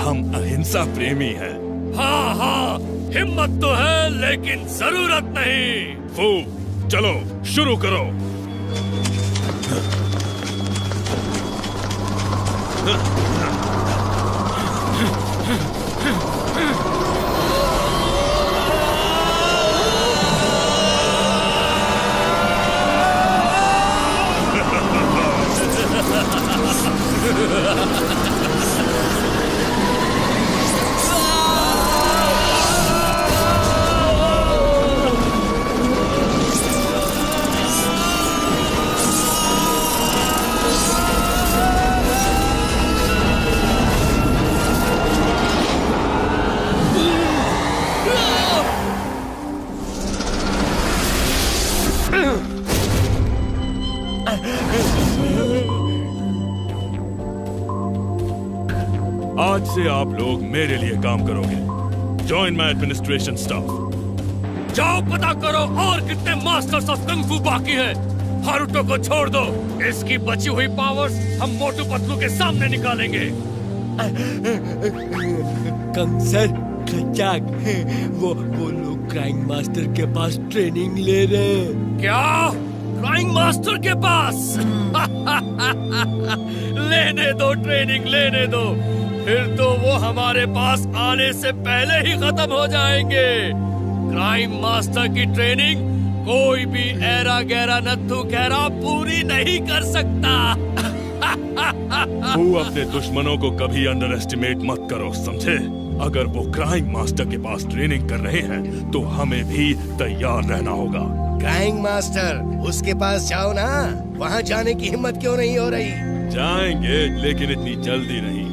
हम अहिंसा प्रेमी हैं। हाँ हाँ, हिम्मत तो है लेकिन जरूरत नहीं। फू, चलो शुरू करो। आज से आप लोग मेरे लिए काम करोगे। Join my administration staff. जाओ पता करो और कितने मास्टर्स ऑफ कंग फू बाकी हैं। हारुतो को छोड़ दो, इसकी बची हुई पावर्स हम मोटू पतलू के सामने निकालेंगे। कंग सर, खचाक, वो लोग क्राइंग मास्टर के पास ट्रेनिंग ले रहे हैं। क्या? क्राइंग मास्टर के पास? लेने दो ट्रेनिंग, लेने दो, फिर तो वो हमारे पास आने से पहले ही खत्म हो जाएंगे। क्राइम मास्टर की ट्रेनिंग कोई भी ऐरा गैरा नत्थु खैरा पूरी नहीं कर सकता। वो अपने दुश्मनों को कभी अंडर एस्टिमेट मत करो, समझे? अगर वो क्राइंग मास्टर के पास ट्रेनिंग कर रहे हैं तो हमें भी तैयार रहना होगा। क्राइंग मास्टर, उसके पास जाओ ना। वहाँ जाने की हिम्मत क्यों नहीं हो रही? जाएंगे, लेकिन इतनी जल्दी नहीं।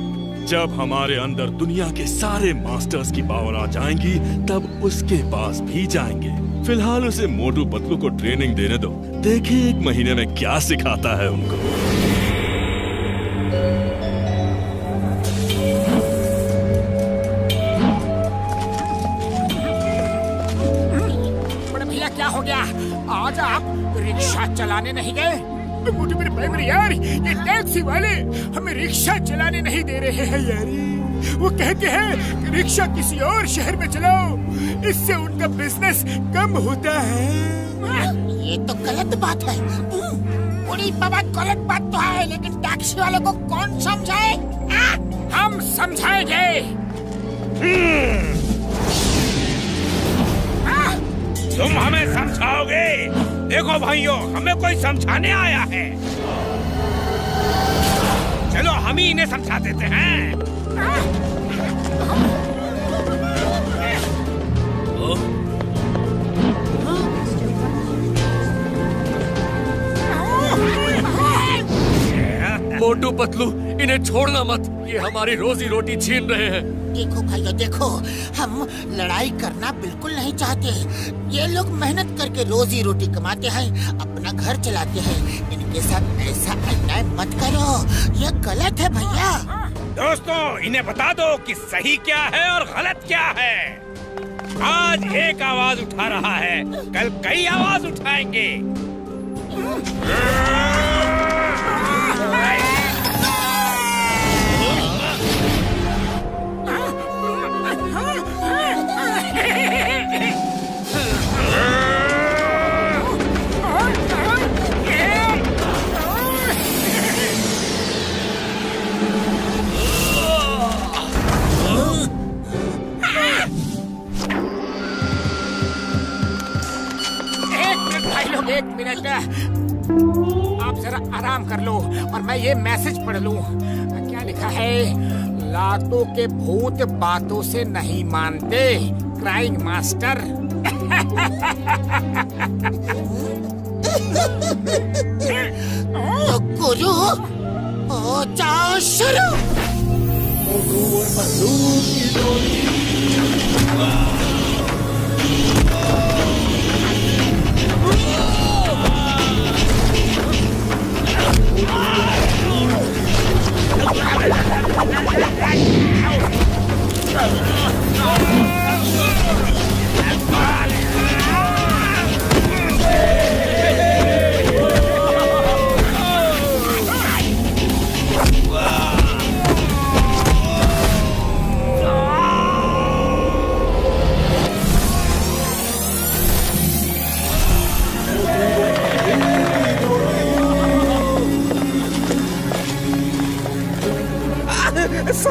जब हमारे अंदर दुनिया के सारे मास्टर्स की पावर आ जाएंगी तब उसके पास भी जाएंगे। फिलहाल उसे मोटू पतलू को ट्रेनिंग देने दो, देखिए 1 महीने में क्या सिखाता है उनको। बड़े भैया क्या हो गया? आज आप रिक्शा चलाने नहीं गए? मोटू मेरे भाई मेरे यार, ये टैक्सी वाले हमें रिक्शा चलाने नहीं दे रहे हैं यार। वो कहते हैं कि रिक्शा किसी और शहर में चलाओ, इससे उनका बिजनेस कम होता है। ये तो गलत बात है। बड़ी बाबा, गलत बात तो है, लेकिन टैक्सी वाले को कौन समझाए? हम समझाएंगे। तुम हमें समझाओगे? देखो भाइयों, हमें कोई समझाने आया है। चलो हम ही इन्हें समझा देते हैं। मोटू पतलू, इन्हें छोड़ना मत, ये हमारी रोजी रोटी छीन रहे हैं। देखो भाइयों देखो, हम लड़ाई करना बिल्कुल नहीं चाहते। ये लोग मेहनत करके रोजी रोटी कमाते हैं, अपना घर चलाते हैं। इनके साथ ऐसा अन्याय मत करो, ये गलत है भैया। दोस्तों, इन्हें बता दो कि सही क्या है और गलत क्या है। आज एक आवाज उठा रहा है, कल कई आवाज उठाएंगे। एक मिनट, आप जरा आराम कर लो और मैं ये मैसेज पढ़ लूं। क्या लिखा है? लातों के भूत बातों से नहीं मानते, क्राइंग मास्टर। तो गुरु हो जाओ शुरू।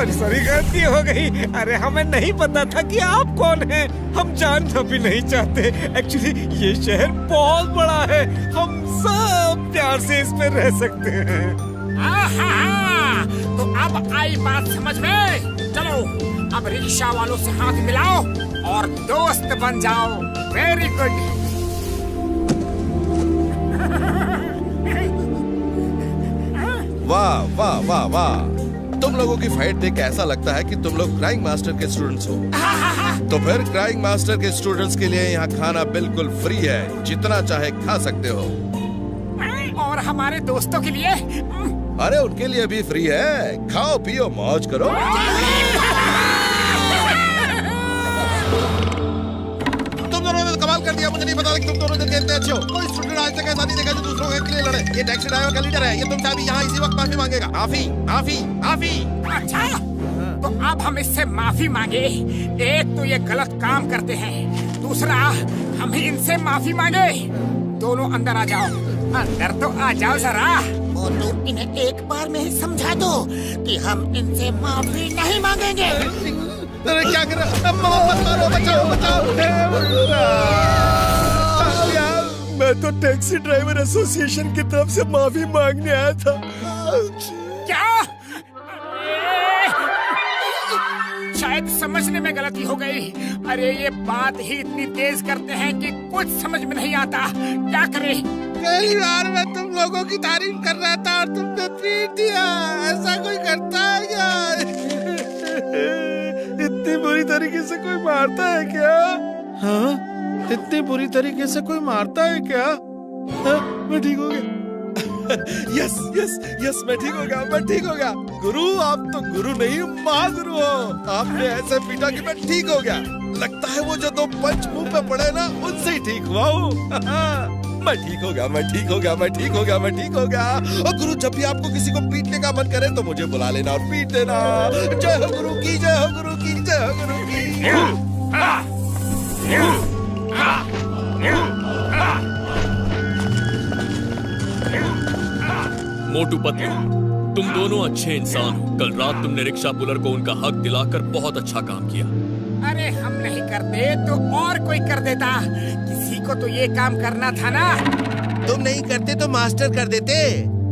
सॉरी, गलती हो गई। अरे हमें नहीं पता था कि आप कौन हैं। हम जानना भी नहीं चाहते। एक्चुअली ये शहर बहुत बड़ा है, हम सब प्यार से इसमें रह सकते हैं। तो अब आई बात समझ में। चलो अब रिक्शा वालों से हाथ मिलाओ और दोस्त बन जाओ। Very good. वाह वाह वाह वाह, तुम लोगों की फाइट देख के ऐसा लगता है कि तुम लोग क्राइंग मास्टर के स्टूडेंट्स हो। तो फिर क्राइंग मास्टर के स्टूडेंट्स के लिए यहाँ खाना बिल्कुल फ्री है, जितना चाहे खा सकते हो। और हमारे दोस्तों के लिए? अरे उनके लिए भी फ्री है, खाओ पियो मौज करो। तुम दोनों ने कमाल कर दिया। मुझे नहीं पता कि तुम दोनों जन इतने अच्छे हो। कोई स्टूडेंट आज तक ऐसा नहीं देखा जो दूसरों के लिए लड़े। ये टैक्सी ड्राइवर का लीडर है, ये तुमसे अभी यहाँ इसी वक्त माफी मांगेगा। माफी माफी माफी। अच्छा, तो अब हम इससे माफी मांगे। एक तो ये गलत काम करते हैं, दूसरा हम इनसे माफी मांगे। दोनों अंदर आ जाओ, अंदर तो आ जाओ जरा। मोटू, इन्हें एक बार में ही समझा दो कि हम इनसे माफी नहीं मांगेंगे। अरे क्या कर रहा? मत मारो, बचाओ बचाओ। मैं तो टैक्सी ड्राइवर एसोसिएशन की तरफ से माफी मांगने आया था। क्या? शायद समझने में गलती हो गई। अरे ये बात ही इतनी तेज करते हैं कि कुछ समझ में नहीं आता। क्या करें? पहली बार मैं तुम लोगों की तारीफ कर रहा था और तुमने पीट दिया। ऐसा कोई करता है क्या? इतनी बुरी तरीके से कोई मारता है क्या? हाँ, इतनी बुरी तरीके से कोई मारता है क्या? हाँ, मैं ठीक हो गया। यस यस यस, मैं ठीक हो गया, मैं ठीक हो गया। गुरु, आप तो गुरु नहीं महागुरु हो। आपने ऐसे पीटा कि मैं ठीक हो गया। लगता है वो जो 2 पंच मुंह पे पड़े ना, उनसे ही ठीक हुआ हूँ। मैं ठीक हो गया, मैं ठीक हो गया, मैं ठीक हो गया, मैं ठीक हो गया। और गुरु, जब भी आपको किसी को पीटने का मन करे तो मुझे बुला लेना और पीट देना। जय हो गुरु की, जय हो गुरु की, जय हो गुरु की। मोटू पतलू, तुम दोनों अच्छे इंसान हो। कल रात तुमने रिक्शा पुलर को उनका हक दिलाकर बहुत अच्छा काम किया। अरे हम नहीं करते तो और कोई कर देता। किसी को तो ये काम करना था ना। तुम नहीं करते तो मास्टर कर देते।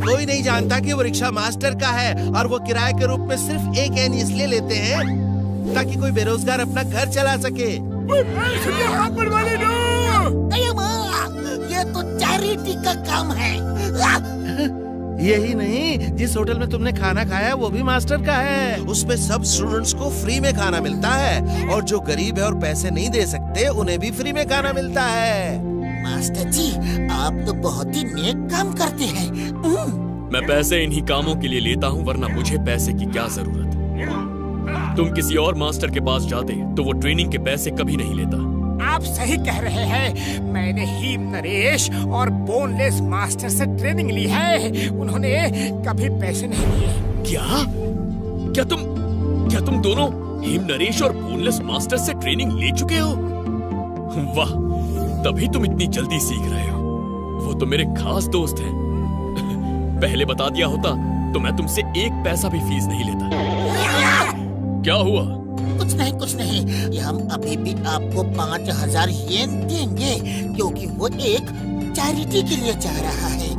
कोई नहीं जानता कि वो रिक्शा मास्टर का है और वो किराए के रूप में सिर्फ 1 एन इसलिए लेते हैं ताकि कोई बेरोजगार अपना घर चला सके। ये तो चैरिटी का काम है। यही नहीं, जिस होटल में तुमने खाना खाया वो भी मास्टर का है। उसमें सब स्टूडेंट्स को फ्री में खाना मिलता है और जो गरीब है और पैसे नहीं दे सकते उन्हें भी फ्री में खाना मिलता है। मास्टर जी, आप तो बहुत ही नेक काम करते हैं। मैं पैसे इन्हीं कामों के लिए लेता हूँ, वरना मुझे पैसे की क्या जरूरत। तुम किसी और मास्टर के पास जाते तो वो ट्रेनिंग के पैसे कभी नहीं लेता। आप सही कह रहे हैं। मैंने हीम नरेश और बोनलेस मास्टर से ट्रेनिंग ली है। उन्होंने कभी पैसे नहीं लिए। क्या तुम दोनों हीम नरेश और बोनलेस मास्टर से ट्रेनिंग ले चुके हो? वाह, तभी तुम इतनी जल्दी सीख रहे हो। वो तो मेरे खास दोस्त हैं। पहले बता दिया होता तो मैं तुमसे 1 पैसा भी फीस नहीं लेता। क्या हुआ? कुछ नहीं। हम अभी भी आपको 5000 येन देंगे क्योंकि वो एक चैरिटी के लिए चाह रहा है।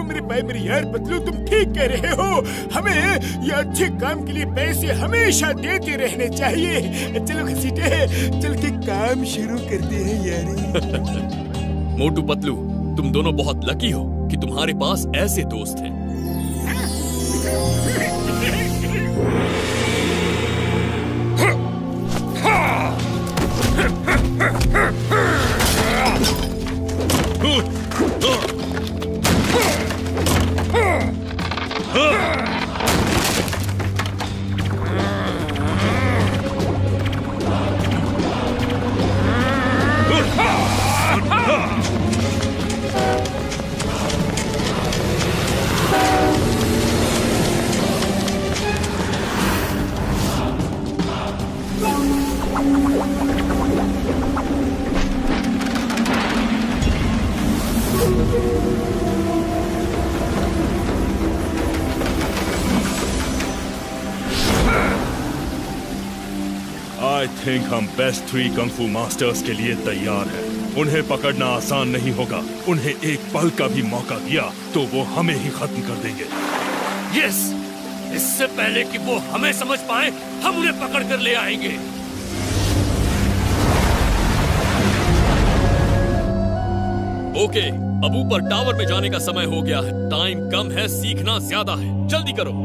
मेरे भाई, मेरे यार पतलू, तुम ठीक कह रहे हो। हमें ये अच्छे काम के लिए पैसे हमेशा देते रहने चाहिए। चलो घसीटे, चल के काम शुरू करते हैं यार। मोटू पतलू, तुम दोनों बहुत लकी हो कि तुम्हारे पास ऐसे दोस्त हैं। आई थिंक हम बेस्ट 3 कंफू मास्टर्स के लिए तैयार हैं। उन्हें पकड़ना आसान नहीं होगा। उन्हें एक पल का भी मौका दिया तो वो हमें ही खत्म कर देंगे। यस, इससे पहले कि वो हमें समझ पाए, हम उन्हें पकड़ कर ले आएंगे। ओके, अब ऊपर टावर में जाने का समय हो गया है। टाइम कम है, सीखना ज्यादा है। जल्दी करो।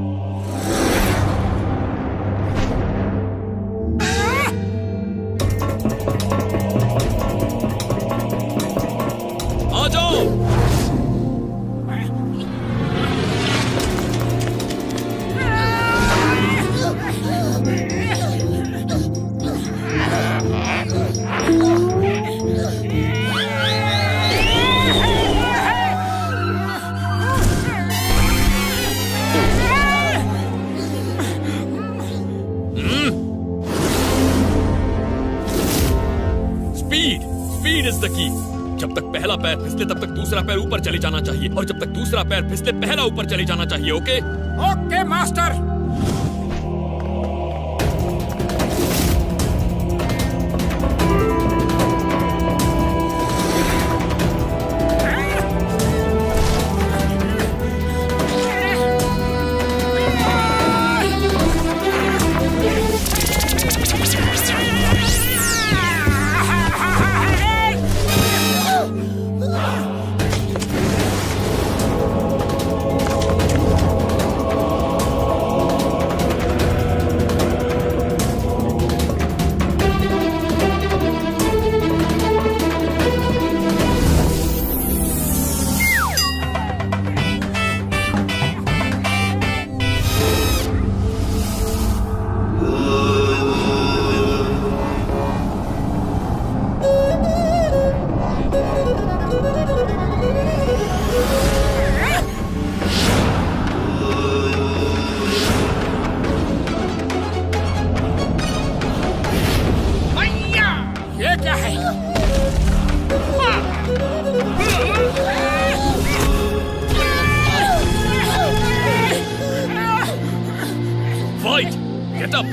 आ जाओ। स्पीड इज द की। जब तक पहला पैर फिसले तब तक दूसरा पैर ऊपर चले जाना चाहिए, और जब तक दूसरा पैर फिसले पहला ऊपर चले जाना चाहिए। Okay? Okay master.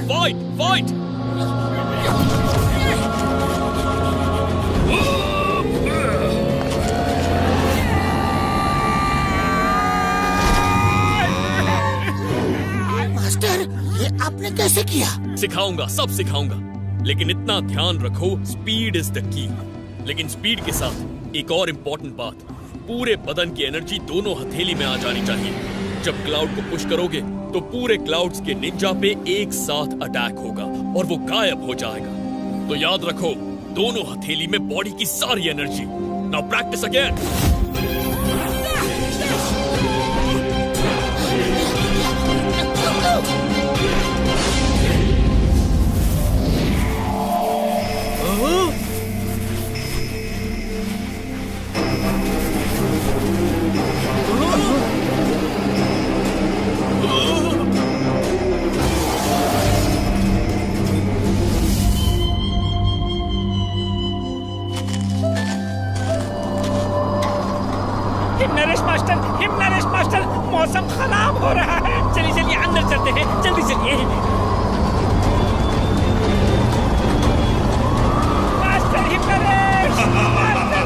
Fight fight. Master, ये आपने कैसे किया? सिखाऊंगा, सब सिखाऊंगा, लेकिन इतना ध्यान रखो, स्पीड इज द की। लेकिन स्पीड के साथ एक और इम्पोर्टेंट बात, पूरे बदन की एनर्जी दोनों हथेली में आ जानी चाहिए। जब क्लाउड को पुश करोगे तो पूरे क्लाउड्स के निंजा पे एक साथ अटैक होगा और वो गायब हो जाएगा। तो याद रखो, दोनों हथेली में बॉडी की सारी energy. Now practice again. Naresh master, मौसम खराब हो रहा है। चलिए चलिए अंदर चलते हैं, जल्दी चलिए। मास्टर हिमनरेश, मास्टर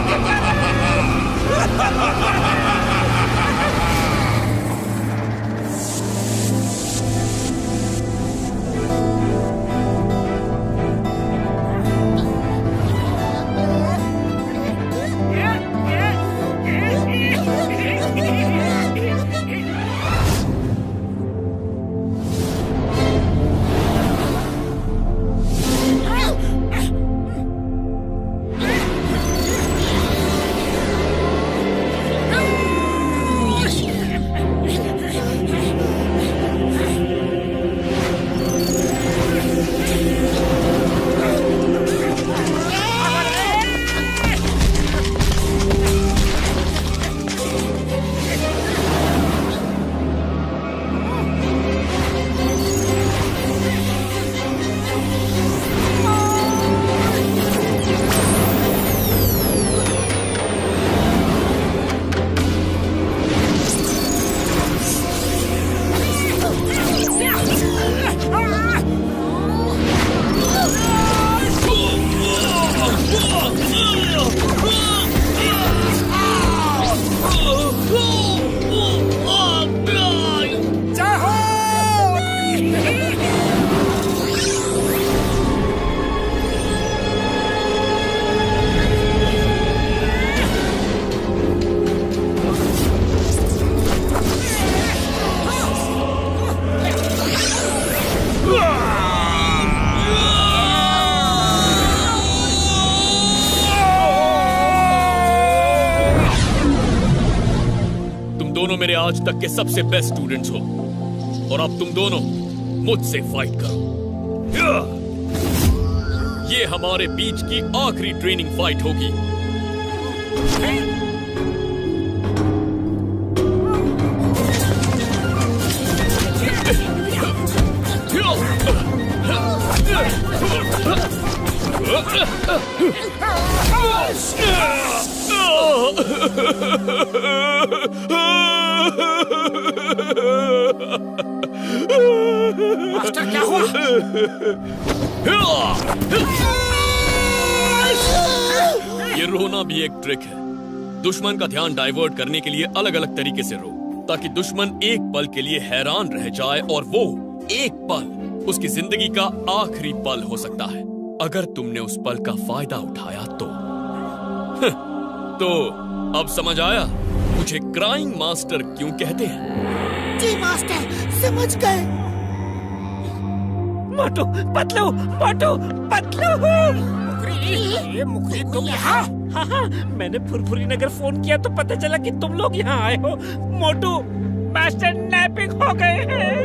मेरे आज तक के सबसे बेस्ट स्टूडेंट्स हो और अब तुम दोनों मुझसे फाइट करो। ये हमारे बीच की आखिरी ट्रेनिंग फाइट होगी। मास्टर क्या हुआ? ये रोना भी एक ट्रिक है। दुश्मन का ध्यान डाइवर्ट करने के लिए अलग अलग तरीके से रो, ताकि दुश्मन एक पल के लिए हैरान रह जाए और वो एक पल उसकी जिंदगी का आखिरी पल हो सकता है। अगर तुमने उस पल का फायदा उठाया तो अब समझ आया मुझे क्राइंग मास्टर क्यों कहते हैं? जी मास्टर, समझ गए। मोटू पतलू, मोटू पतलू। ये मुखरी तुम यहाँ? हाँ, मैंने फुरफुरी नगर फोन किया तो पता चला कि तुम लोग यहाँ आए हो। मोटू, मास्टर नैपिंग हो गए हैं।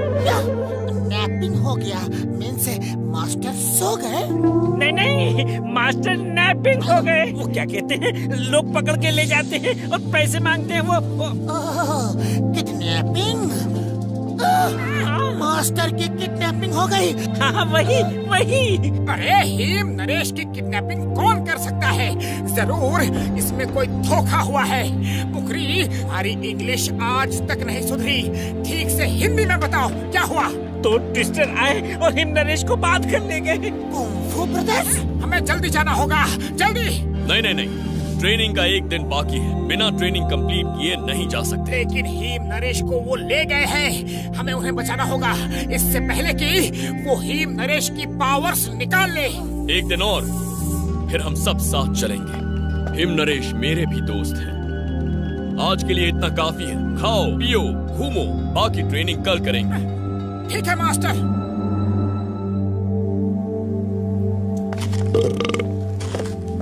नैपिंग हो गया मीन्स मास्टर सो गए? नहीं, मास्टर नैपिंग हो गए। वो क्या कहते हैं, लोग पकड़ के ले जाते हैं और पैसे मांगते हैं। वो किडनैपिंग? मास्टर की किडनैपिंग हो गई? हाँ, वही। अरे हिम नरेश की किडनैपिंग कौन कर सकता है? जरूर इसमें कोई धोखा हुआ है। मुखरी, हमारी इंग्लिश आज तक नहीं सुधरी। ठीक से हिंदी में बताओ क्या हुआ? तो ट्विस्टर आए और हिम नरेश को बात कर ले गए। कुंफू ब्रदर्स, हमें जल्दी जाना होगा, जल्दी। नहीं नहीं नहीं, ट्रेनिंग का एक दिन बाकी है, बिना ट्रेनिंग कंप्लीट किए नहीं जा सकते। लेकिन हिम नरेश को वो ले गए हैं, हमें उन्हें बचाना होगा इससे पहले कि वो हिम नरेश की पावर्स निकाल ले। एक दिन और फिर हम सब साथ चलेंगे। हिम नरेश मेरे भी दोस्त हैं। आज के लिए इतना काफी है, खाओ पियो घूमो, बाकी ट्रेनिंग कल करेंगे। ठीक है मास्टर।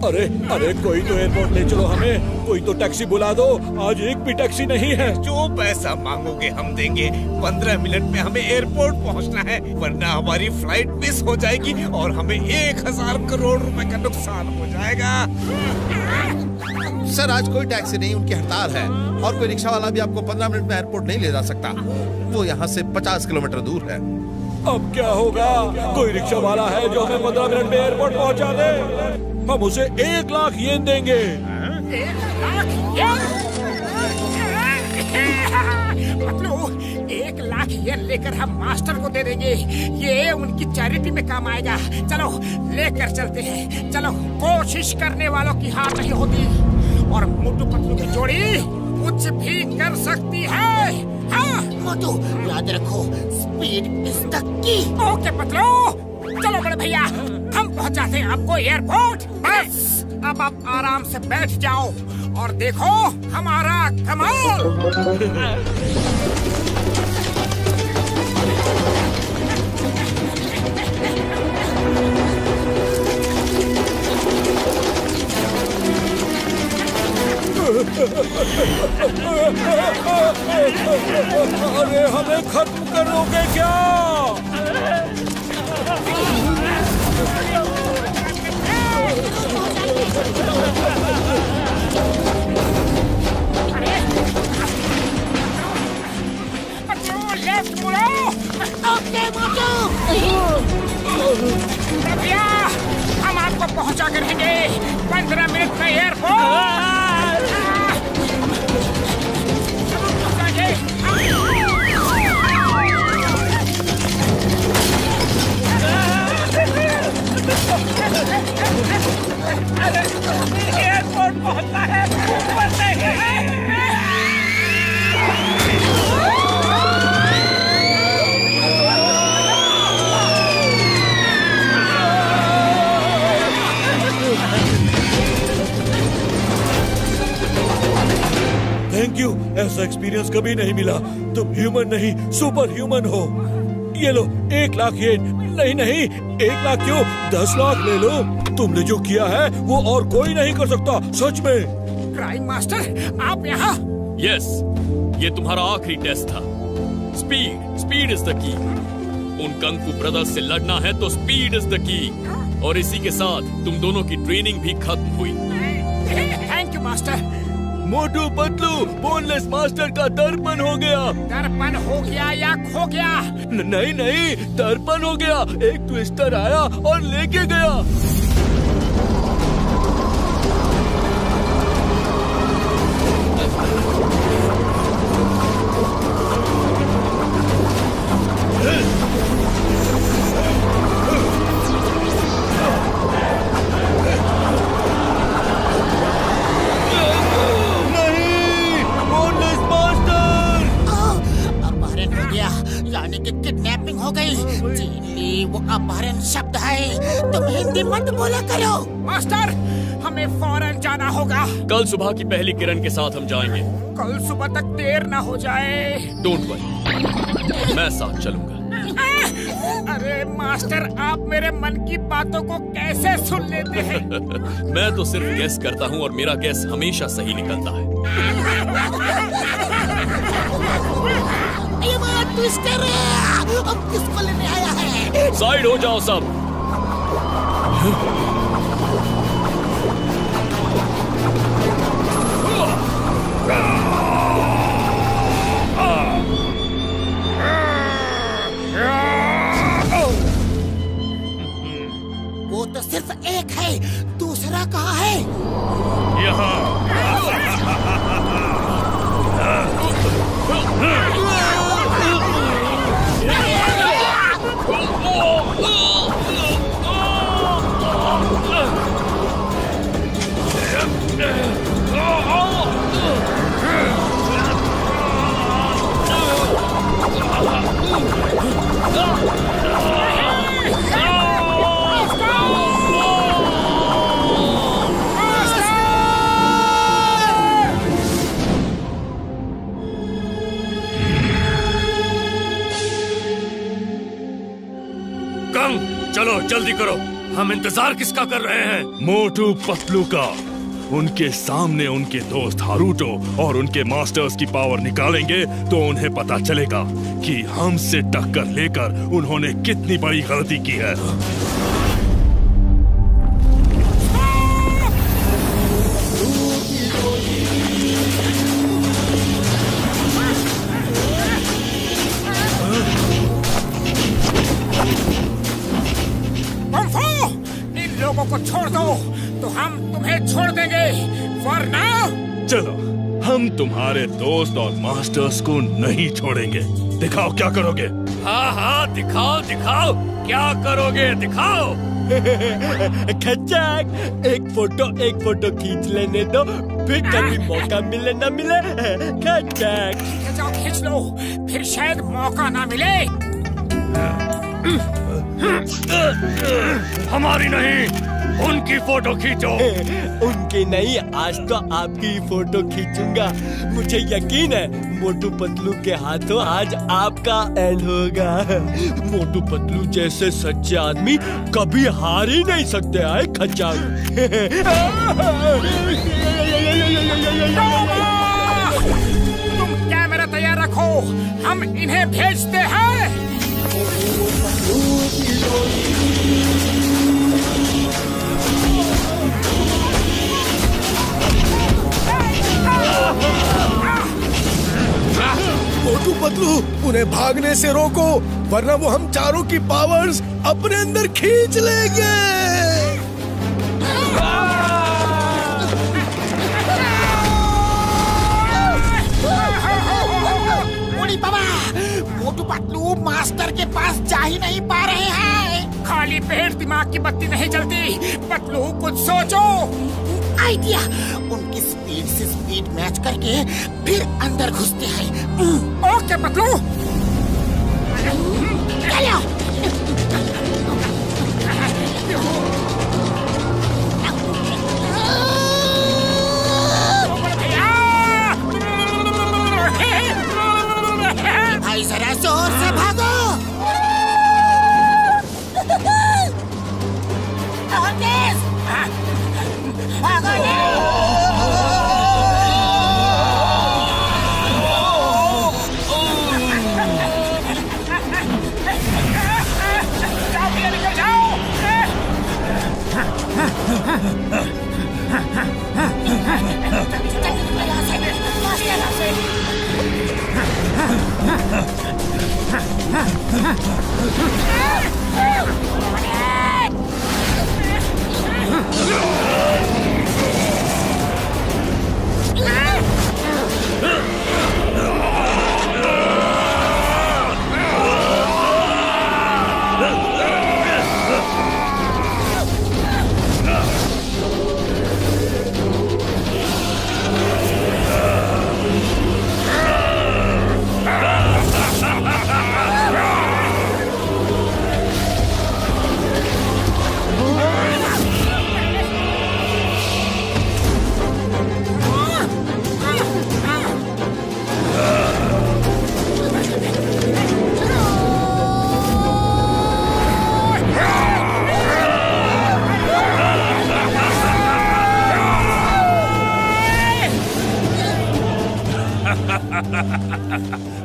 अरे अरे कोई तो एयरपोर्ट ले चलो हमें, कोई तो टैक्सी बुला दो, आज एक भी टैक्सी नहीं है। जो पैसा मांगोगे हम देंगे, 15 मिनट में हमें एयरपोर्ट पहुंचना है, वरना हमारी फ्लाइट मिस हो जाएगी और हमें 1000 करोड़ रुपए का नुकसान हो जाएगा। सर आज कोई टैक्सी नहीं, उनकी हड़ताल है और कोई रिक्शा वाला भी आपको 15 मिनट में एयरपोर्ट नहीं ले जा सकता, वो यहाँ से 50 किलोमीटर दूर है। अब क्या होगा? कोई रिक्शा वाला है जो हमें 15 मिनट में एयरपोर्ट पहुंचा दे? हम उसे 1 लाख येन देंगे। 1 लाख येन? मतलब 1 लाख येन लेकर हम मास्टर को दे देंगे, ये उनकी चैरिटी में काम आएगा। चलो लेकर चलते हैं, चलो। कोशिश करने वालों की हार नहीं होती और मोटू पतलू की जोड़ी कुछ भी कर सकती है। हाँ मोटू याद रखो, स्पीड इज द की। ओके पतलू, चलो बड़े भैया, हम पहुंचाते हैं आपको एयरपोर्ट। बस अब आप आराम से बैठ जाओ और देखो हमारा कमाल। अरे हमें खत्म करोगे क्या? लेफ्ट मुड़ो। ओके मोटू। भैया हम आपको पहुंचा कर रहेंगे 15 मिनट में एयरपोर्ट। एयरपोर्ट पहुंचना है, थैंक यू, ऐसा एक्सपीरियंस कभी नहीं मिला। तुम ह्यूमन नहीं सुपर ह्यूमन हो। ये लो 1 लाख येन। नहीं नहीं 1 लाख क्यों, 10 लाख ले लो। तुमने जो किया है वो और कोई नहीं कर सकता, सच में। क्राइम मास्टर आप यहाँ? यस, ये तुम्हारा आखिरी टेस्ट था। स्पीड इज द की। उन कंग-फू ब्रदर्स से लड़ना है तो स्पीड इज द की। और इसी के साथ तुम दोनों की ट्रेनिंग भी खत्म हुई। Thank you master. Motu Patlu, boneless master का दर्पण हो गया। दर्पण हो गया या खो गया? नहीं नहीं, दर्पण हो गया। एक ट्विस्टर आया और लेके गया। किडनैपिंग हो गई। चीन ली वो अपहरण शब्द है, तुम हिंदी मत बोला करो। मास्टर हमें फौरन जाना होगा। कल सुबह की पहली किरण के साथ हम जाएंगे। कल सुबह तक देर ना हो जाए। डोंट वरी, मैं साथ चलूंगा। अरे मास्टर, आप मेरे मन की बातों को कैसे सुन लेते हैं? मैं तो सिर्फ गेस करता हूँ और मेरा गेस हमेशा सही निकलता है। ये बात ट्विस्टर है, अब किसको लेने आया है? साइड हो जाओ सब। वो तो सिर्फ एक है, दूसरा कहाँ है? यहाँ। जल्दी करो, हम इंतजार किसका कर रहे हैं? मोटू पतलू का। उनके सामने उनके दोस्त हारूटो और उनके मास्टर्स की पावर निकालेंगे तो उन्हें पता चलेगा कि हमसे टक्कर लेकर उन्होंने कितनी बड़ी गलती की है। इन लोगों को छोड़ दो तो हम तुम्हें छोड़ देंगे, वरना चलो, हम तुम्हारे दोस्त और मास्टर्स को नहीं छोड़ेंगे। दिखाओ क्या करोगे। हाँ हाँ, दिखाओ दिखाओ, क्या करोगे दिखाओ। खच्चक, एक फोटो खींच लेने दो, फिर कभी मौका मिले ना मिले। खच्चक, जाओ खींच लो, फिर शायद मौका ना मिले। हमारी नहीं, उनकी फोटो खींचो। उनकी नहीं, आज तो आपकी फोटो खींचूंगा। मुझे यकीन है मोटू पतलू के हाथों आज आपका एंड होगा। मोटू पतलू जैसे सच्चे आदमी कभी हार ही नहीं सकते हैं खच्चक। तुम कैमरा तैयार रखो, हम इन्हें भेजते हैं। मोटू पतलू, उन्हें भागने से रोको, वरना वो हम चारों की पावर्स अपने अंदर खींच लेंगे। मोटू पतलू मास्टर के पास जा ही नहीं पा रहे हैं। खाली पेट दिमाग की बत्ती नहीं जलती। पतलू कुछ सोचो। आइडिया, उनकी स्पीड से स्पीड मैच करके फिर अंदर घुसते हैं। ओके पतलू, चलो। भाई जरा जोर से भागो।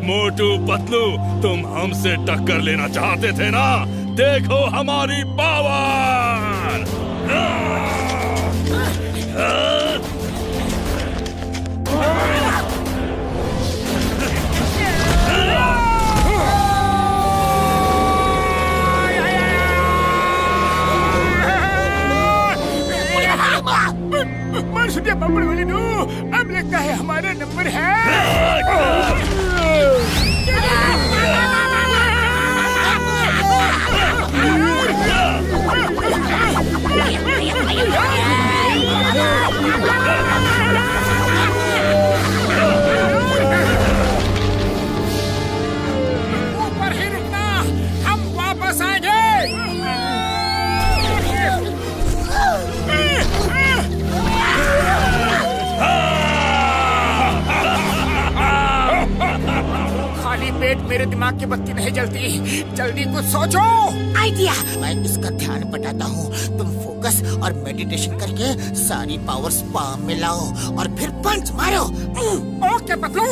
मोटू पतलू, तुम हमसे टक्कर लेना चाहते थे ना? देखो हमारी पावर। अब लगता है हमारा नंबर है। ऊपर ही रुकना, हम वापस आएंगे। खाली पेट में मेरे दिमाग की बत्ती नहीं जलती। जल्दी कुछ सोचो। आइडिया, मैं इसका ध्यान बटाता हूँ। तुम फोकस और मेडिटेशन करके सारी पावर्स पाम में लाओ और फिर पंच मारो। ओके पतलू।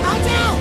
आ जाओ।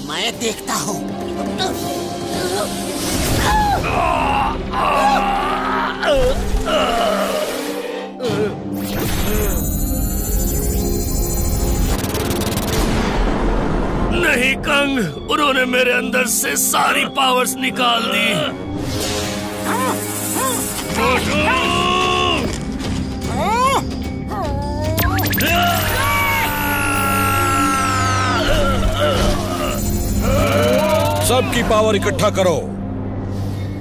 मैं देखता हूँ। नहीं कंग, उन्होंने मेरे अंदर से सारी पावर्स निकाल दी। सबकी पावर इकट्ठा करो।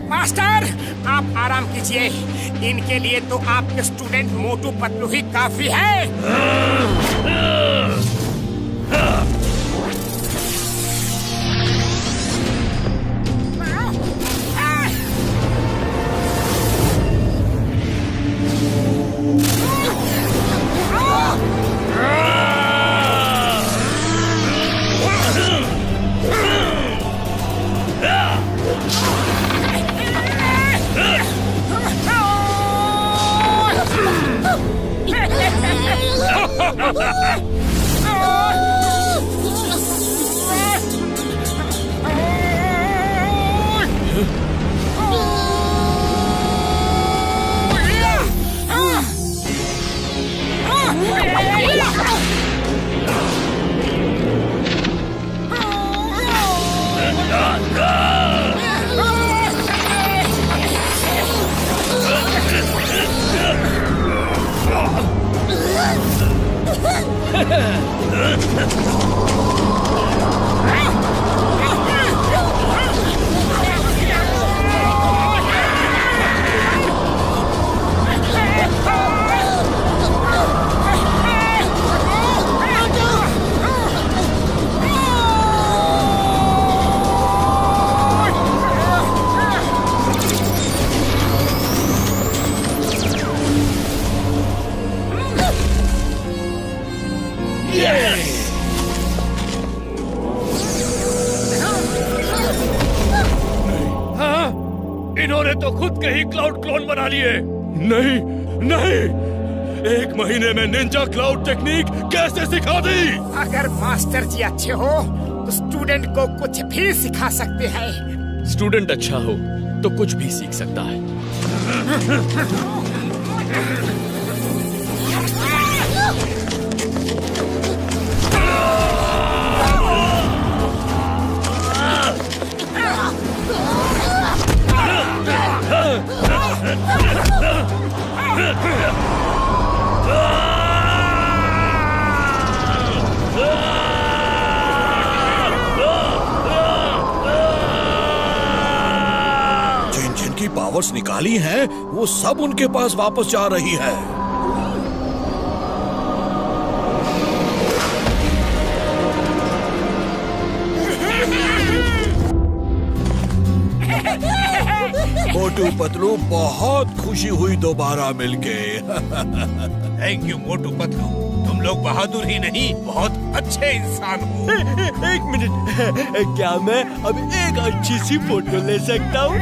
मास्टर, आप आराम कीजिए। इनके लिए तो आपके स्टूडेंट मोटू पतलू ही काफी है। इन्होंने तो खुद के ही क्लाउड क्लोन बना लिए। नहीं नहीं, 1 महीने में निंजा क्लाउड टेक्निक कैसे सिखा दी? अगर मास्टर जी अच्छे हो तो स्टूडेंट को कुछ भी सिखा सकते हैं। स्टूडेंट अच्छा हो तो कुछ भी सीख सकता है। जिन जिन की पावर्स निकाली हैं, वो सब उनके पास वापस जा रही है। मोटू पतलू, बहुत खुशी हुई दोबारा मिलके। थैंक यू मोटू पतलू, तुम लोग बहादुर ही नहीं, बहुत अच्छे इंसान हो। एक मिनट, क्या मैं अब एक अच्छी सी फोटो ले सकता हूँ?